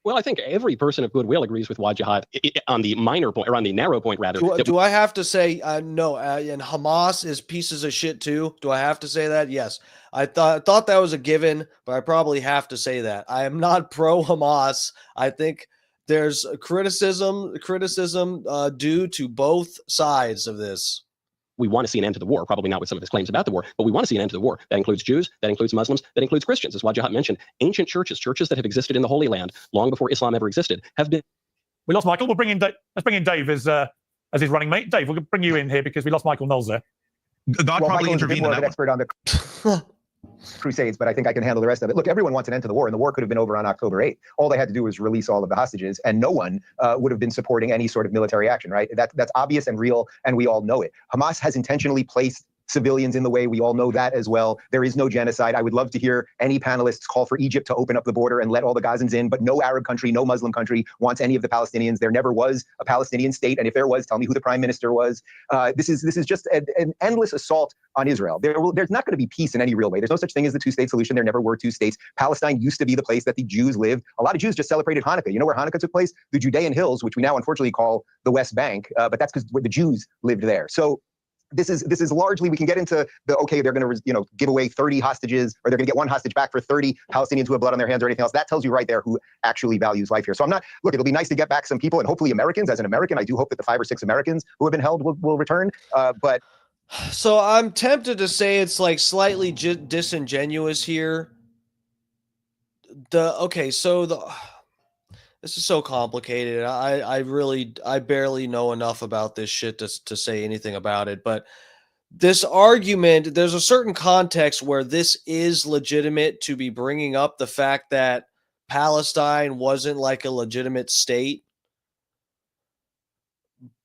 Well, I think every person of goodwill agrees with Wajahat on the minor point, or on the narrow point, rather. Do I have to say no? And Hamas is pieces of shit too. Do I have to say that? Yes. I thought that was a given, but I probably have to say that. I am not pro Hamas. I think there's criticism due to both sides of this. We want to see an end to the war, probably not with some of his claims about the war, but we want to see an end to the war. That includes Jews, that includes Muslims, that includes Christians. As Wajahat mentioned, ancient churches that have existed in the Holy Land long before Islam ever existed, have been. We lost Michael. We'll bring in Let's bring in Dave as his running mate. Dave, we'll bring you in here because we lost Michael Knowles there. God well, probably Michael is a bit intervened more in of that an expert on the Crusades, but I think I can handle the rest of it. Look, everyone wants an end to the war, and the war could have been over on October 8th. All they had to do was release all of the hostages, and no one would have been supporting any sort of military action, right? That's obvious and real, and we all know it. Hamas has intentionally placed civilians in the way. We all know that as well. There is no genocide. I would love to hear any panelists call for Egypt to open up the border and let all the Gazans in, but no Arab country, no Muslim country wants any of the Palestinians. There never was a Palestinian state, and if there was, tell me who the prime minister was. This is just an endless assault on Israel. There's not going to be peace in any real way. There's no such thing as the two-state solution. There never were two states. Palestine used to be the place that the Jews lived. A lot of Jews just celebrated Hanukkah. You know where Hanukkah took place? The Judean Hills, which we now unfortunately call the West Bank, but that's because the Jews lived there. So this is largely, we can get into okay, they're going to give away 30 hostages, or they're going to get one hostage back for 30 Palestinians who have blood on their hands or anything else. That tells you right there who actually values life here. So look, it'll be nice to get back some people, and hopefully Americans. As an American, I do hope that the 5 or 6 Americans who have been held will return. But so I'm tempted to say it's like slightly disingenuous here. This is so complicated. I barely know enough about this shit to say anything about it. But this argument, there's a certain context where this is legitimate to be bringing up the fact that Palestine wasn't like a legitimate state.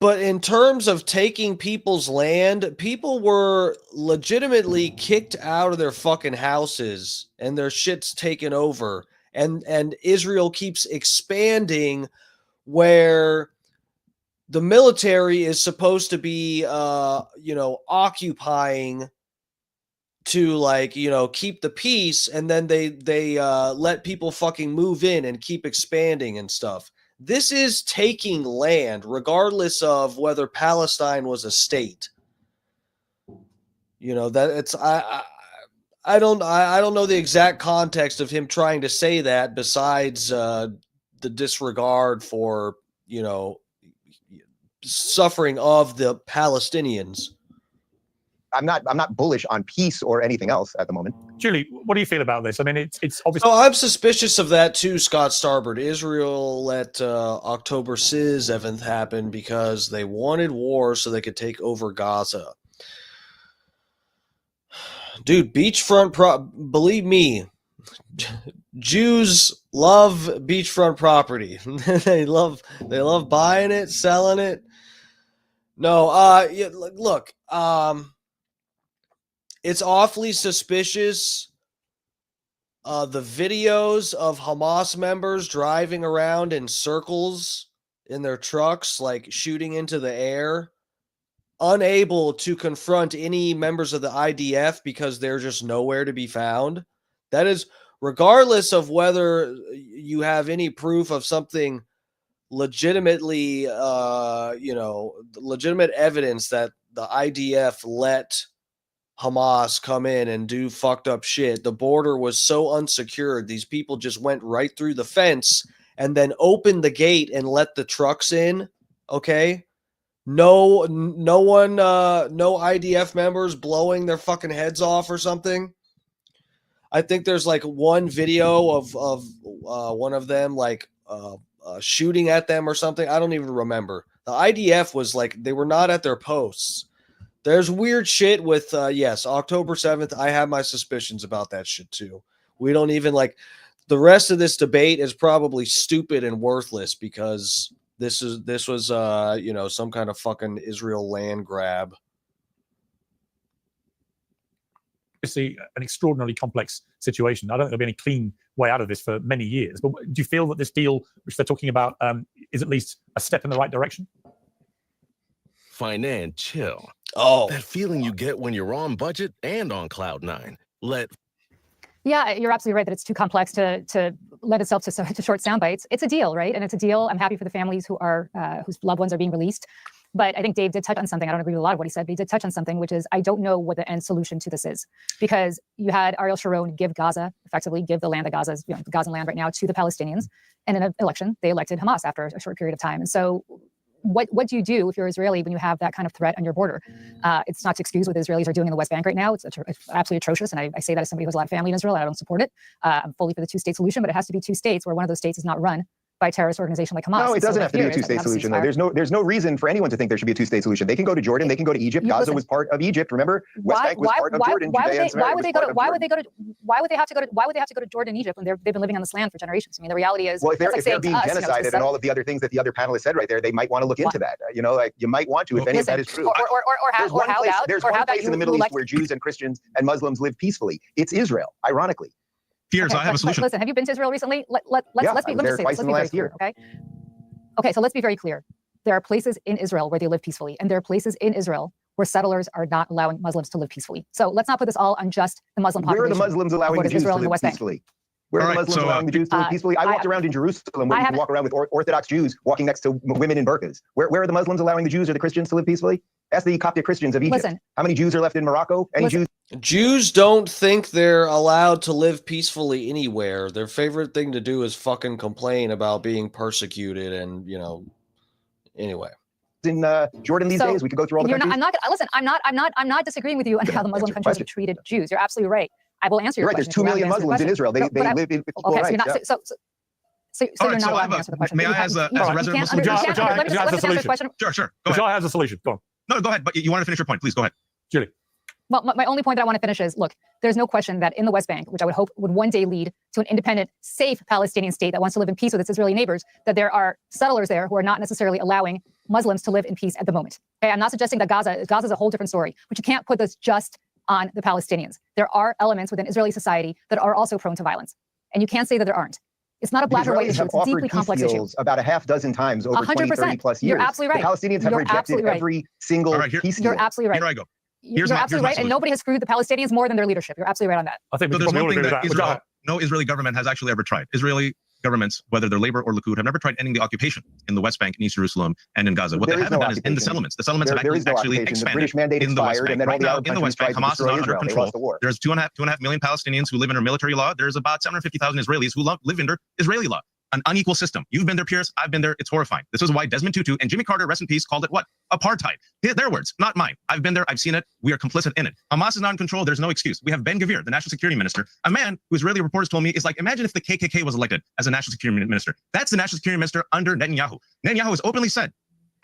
But in terms of taking people's land, people were legitimately kicked out of their fucking houses and their shit's taken over. And Israel keeps expanding where the military is supposed to be, occupying to keep the peace. And then they let people fucking move in and keep expanding and stuff. This is taking land, regardless of whether Palestine was a state. I don't know the exact context of him trying to say that, besides the disregard for suffering of the Palestinians. I'm not bullish on peace or anything else at the moment. Julie, what do you feel about this? I mean, it's obviously. So I'm suspicious of that too, Scott Starboard. Israel let October 7th happen because they wanted war so they could take over Gaza. Dude, beachfront believe me, Jews love beachfront property. they love buying it, selling it. No, look, it's awfully suspicious. The videos of Hamas members driving around in circles in their trucks, like shooting into the air, unable to confront any members of the IDF because they're just nowhere to be found. That is, regardless of whether you have any proof of something legitimately, legitimate evidence that the IDF let Hamas come in and do fucked up shit. The border was so unsecured. These people just went right through the fence and then opened the gate and let the trucks in. Okay. No one, no IDF members blowing their fucking heads off or something. I think there's like one video of one of them shooting at them or something. I don't even remember. The IDF was like, they were not at their posts. There's weird shit with, yes, October 7th. I have my suspicions about that shit too. We don't even the rest of this debate is probably stupid and worthless because this was some kind of fucking Israel land grab. Obviously, an extraordinarily complex situation. I don't think there'll be any clean way out of this for many years. But do you feel that this deal, which they're talking about, is at least a step in the right direction? Chill. Oh, that feeling you get when you're on budget and on cloud nine. Yeah, you're absolutely right that it's too complex to lend itself to short sound bites. It's a deal, right? And it's a deal. I'm happy for the families who are whose loved ones are being released. But I think Dave did touch on something. I don't agree with a lot of what he said, but he did touch on something, which is I don't know what the end solution to this is. Because you had Ariel Sharon give Gaza, effectively give the land that Gaza's, the Gazan land right now to the Palestinians. And in an election, they elected Hamas after a short period of time. And so what do you do if you're Israeli when you have that kind of threat on your border? It's not to excuse what the Israelis are doing in the West Bank right now. It's absolutely atrocious. And I say that as somebody who has a lot of family in Israel. I don't support it. I'm fully for the two-state solution, but it has to be two states where one of those states is not run by a terrorist organization like Hamas. No, it doesn't have to be a two-state solution, though. ceasefire. There's no reason for anyone to think there should be a two-state solution. They can go to Jordan, they can go to Egypt. Gaza was part of Egypt. Remember, West Bank was part of Jordan. Why would they have to go to Jordan and Egypt when they've been living on this land for generations? I mean, the reality is, well, if they're being us, genocided and all of the other things that the other panelists said right there, they might want to look into that. Like you might want to if any of that is true. There's one place in the Middle East where Jews and Christians and Muslims live peacefully. It's Israel, ironically. Piers, I have a solution. Listen, have you been to Israel recently? Let's be very clear, okay? Okay, so let's be very clear. There are places in Israel where they live peacefully, and there are places in Israel where settlers are not allowing Muslims to live peacefully. So let's not put this all on just the Muslim population. Where are the Muslims allowing the Jews to live peacefully? Where are the Muslims allowing the Jews to live peacefully? I walked around in Jerusalem where you can walk around with Orthodox Jews walking next to women in burqas. Where are the Muslims allowing the Jews or the Christians to live peacefully? Ask the Coptic Christians of Egypt. Listen, how many Jews are left in Morocco? Any Jews? Jews don't think they're allowed to live peacefully anywhere. Their favorite thing to do is fucking complain about being persecuted and, anyway. In Jordan these days, we could go through all the countries. I'm not disagreeing with you on how the Muslim countries have treated Jews. You're absolutely right. I will answer your question. There's 2 million Muslims in Israel. They live in okay, so you're not, so you're not allowed to answer the question. May I, as a resident Muslim, let me answer the question. Sure. Go ahead. has a solution. Go on. No, go ahead. But you want to finish your point, please. Go ahead, Julie. Well, my only point that I want to finish is, look, there's no question that in the West Bank, which I would hope would one day lead to an independent, safe Palestinian state that wants to live in peace with its Israeli neighbors, that there are settlers there who are not necessarily allowing Muslims to live in peace at the moment. Okay, I'm not suggesting that Gaza is a whole different story, but you can't put this just on the Palestinians. There are elements within Israeli society that are also prone to violence, and you can't say that there aren't. It's not a black or white issue. It's a deeply complex issue. About a half dozen times over 20, 30 plus years. You're absolutely right. The Palestinians have rejected every single peace deal. You're absolutely right. Here I go. You're absolutely right, and nobody has screwed the Palestinians more than their leadership. You're absolutely right on that. I think there's one thing that no Israeli government has actually ever tried. Israeli governments, whether they're Labor or Likud, have never tried ending the occupation in the West Bank, in East Jerusalem, and in Gaza. What they haven't done is end the settlements. The settlements have actually expanded in the West Bank. Right now, in the West Bank, Hamas is not under control. There's 2.5 million Palestinians who live under military law. There's about 750,000 Israelis who live under Israeli law. An unequal system. You've been there, Piers. I've been there. It's horrifying. This is why Desmond Tutu and Jimmy Carter, rest in peace, called it what? Apartheid. Their words, not mine. I've been there. I've seen it. We are complicit in it. Hamas is not in control. There's no excuse. We have Ben Gvir, the national security minister, a man who Israeli reporters told me is like, imagine if the KKK was elected as a national security minister. That's the national security minister under Netanyahu. Netanyahu has openly said,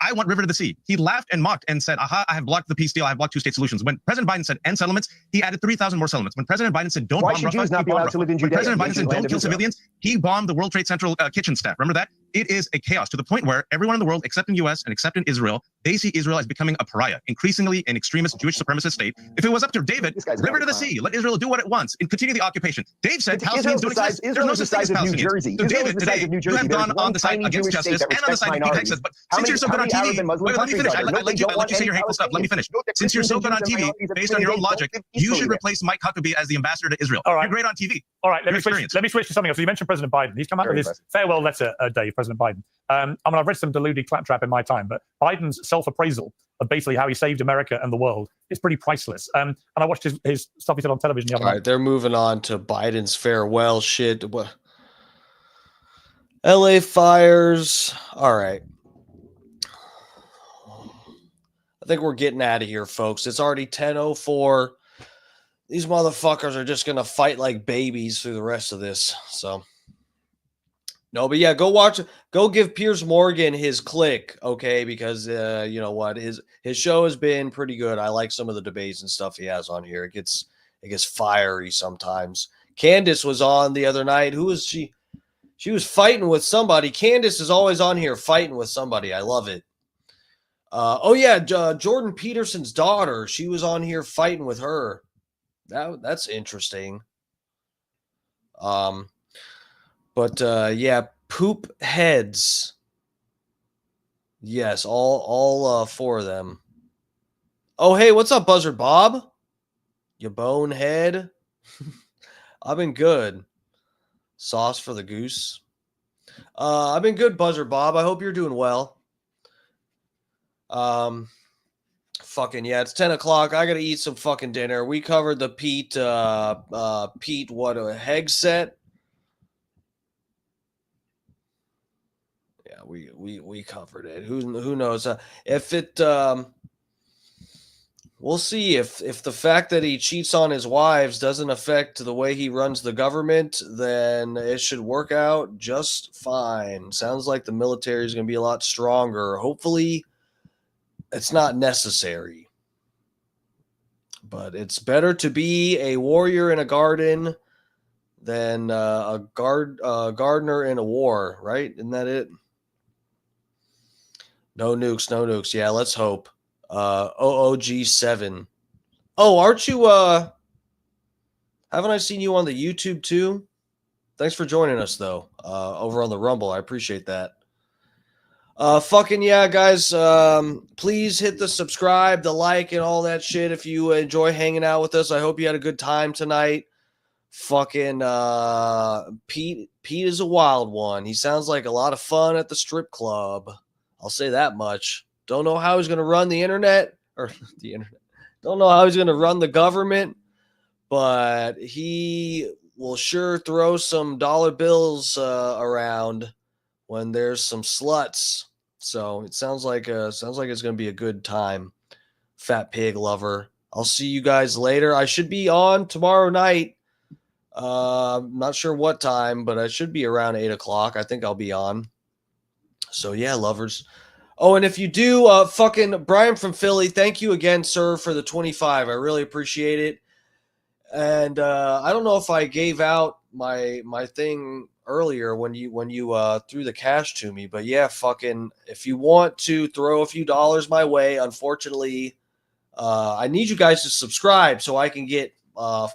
I want River to the Sea. He laughed and mocked and said, aha, I have blocked the peace deal. I have blocked two-state solutions. When President Biden said end settlements, he added 3,000 more settlements. When President Biden said don't bomb Rafah, Jews not be allowed to live in When Judea, President Biden said don't kill civilians, he bombed the World Trade Central kitchen staff. Remember that? It is a chaos to the point where everyone in the world, except in the US and except in Israel, they see Israel as becoming a pariah, increasingly an extremist Jewish supremacist state. If it was up to David, River to the Sea, let Israel do what it wants and continue the occupation. Dave said Palestinians don't exist. There's no such thing as Palestinians. So David, today, you have gone on the side against justice and on the side of Pete Hegseth. But since you're so good on TV, wait, let me finish. I let you say your hateful stuff. Let me finish. Since you're so good on TV, based on your own logic, you should replace Mike Huckabee as the ambassador to Israel. All right. You're great on TV. All right, let me switch to something else. So you mentioned President Biden. He's come out with his farewell letter, Dave, President Biden. I've read some deluded claptrap in my time, but Biden's self-appraisal of basically how he saved America and the world is pretty priceless. And I watched his stuff he said on television the other night. All right, they're moving on to Biden's farewell shit. LA fires. All right. I think we're getting out of here, folks. It's already 10:04. These motherfuckers are just going to fight like babies through the rest of this. So, no, but yeah, go give Piers Morgan his click, okay? Because you know what, his show has been pretty good. I like some of the debates and stuff he has on here. It gets fiery sometimes. Candace was on the other night. Who was she? She was fighting with somebody. Candace is always on here fighting with somebody. I love it. Oh yeah, Jordan Peterson's daughter. She was on here fighting with her. That's interesting. But yeah, poop heads. Yes, all four of them. Oh, hey, what's up, Buzzard Bob? You bonehead. I've been good. Sauce for the goose. I've been good, Buzzard Bob. I hope you're doing well. Fucking yeah, it's 10 o'clock. I gotta eat some fucking dinner. We covered the Pete Hegseth. Yeah, we covered it. Who knows if it We'll see if the fact that he cheats on his wives doesn't affect the way he runs the government, then it should work out just fine. Sounds like the military is going to be a lot stronger. Hopefully, it's not necessary. But it's better to be a warrior in a garden than a gardener in a war, right? Isn't that it? No nukes, no nukes. Yeah, let's hope. OOG7. Oh, aren't you haven't I seen you on the YouTube too? Thanks for joining us though. Over on the Rumble. I appreciate that. Fucking yeah, guys. Please hit the subscribe, the like, and all that shit if you enjoy hanging out with us. I hope you had a good time tonight. Fucking Pete is a wild one. He sounds like a lot of fun at the strip club. I'll say that much. Don't know how he's going to run the internet or the internet. Don't know how he's going to run the government, but he will sure throw some dollar bills around when there's some sluts. So it sounds like it's going to be a good time. Fat pig lover. I'll see you guys later. I should be on tomorrow night. Not sure what time, but I should be around 8 o'clock. I think I'll be on. So yeah, lovers. Oh, and if you do, fucking Brian from Philly, thank you again, sir, for the 25. I really appreciate it. And I don't know if I gave out my thing earlier when you threw the cash to me, but yeah, fucking if you want to throw a few dollars my way, unfortunately, I need you guys to subscribe so I can get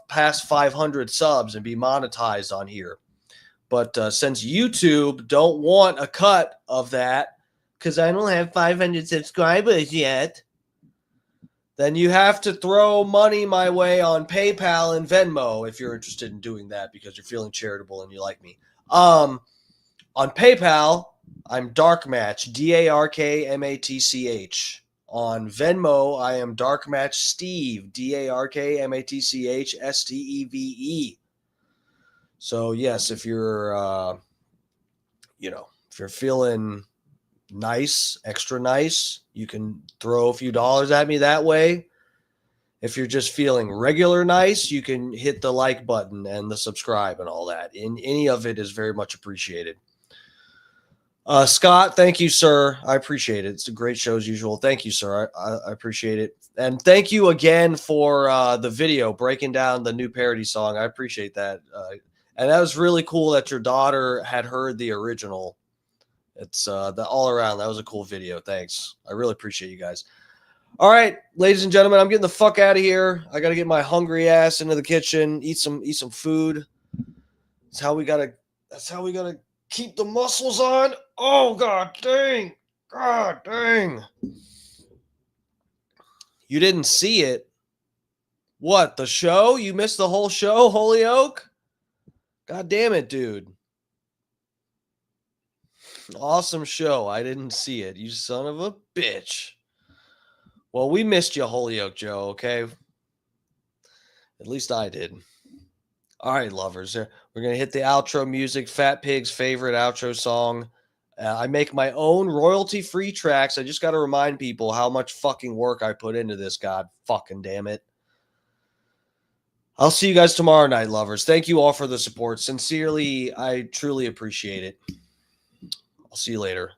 past 500 subs and be monetized on here. But since YouTube don't want a cut of that, because I don't have 500 subscribers yet, then you have to throw money my way on PayPal and Venmo if you're interested in doing that because you're feeling charitable and you like me. On PayPal, I'm Darkmatch, DARKMATCH. On Venmo, I am Darkmatch Steve, DARKMATCHSTEVE. So yes, if you're, if you're feeling nice, extra nice, you can throw a few dollars at me that way. If you're just feeling regular nice, you can hit the like button and the subscribe and all that. And any of it is very much appreciated. Scott, thank you, sir. I appreciate it. It's a great show as usual. Thank you, sir. I appreciate it. And thank you again for the video breaking down the new parody song. I appreciate that. And that was really cool that your daughter had heard the original. It's the all around. That was a cool video. Thanks. I really appreciate you guys. All right, ladies and gentlemen, I'm getting the fuck out of here. I got to get my hungry ass into the kitchen, eat some food. That's how we gotta keep the muscles on. Oh god dang. God dang. You didn't see it. What, the show? You missed the whole show, Holyoke? God damn it, dude. Awesome show. I didn't see it. You son of a bitch. Well, we missed you, Holyoke Joe, okay? At least I did. All right, lovers. We're going to hit the outro music, Fat Pig's favorite outro song. I make my own royalty-free tracks. I just got to remind people how much fucking work I put into this, god fucking damn it. I'll see you guys tomorrow night, lovers. Thank you all for the support. Sincerely, I truly appreciate it. I'll see you later.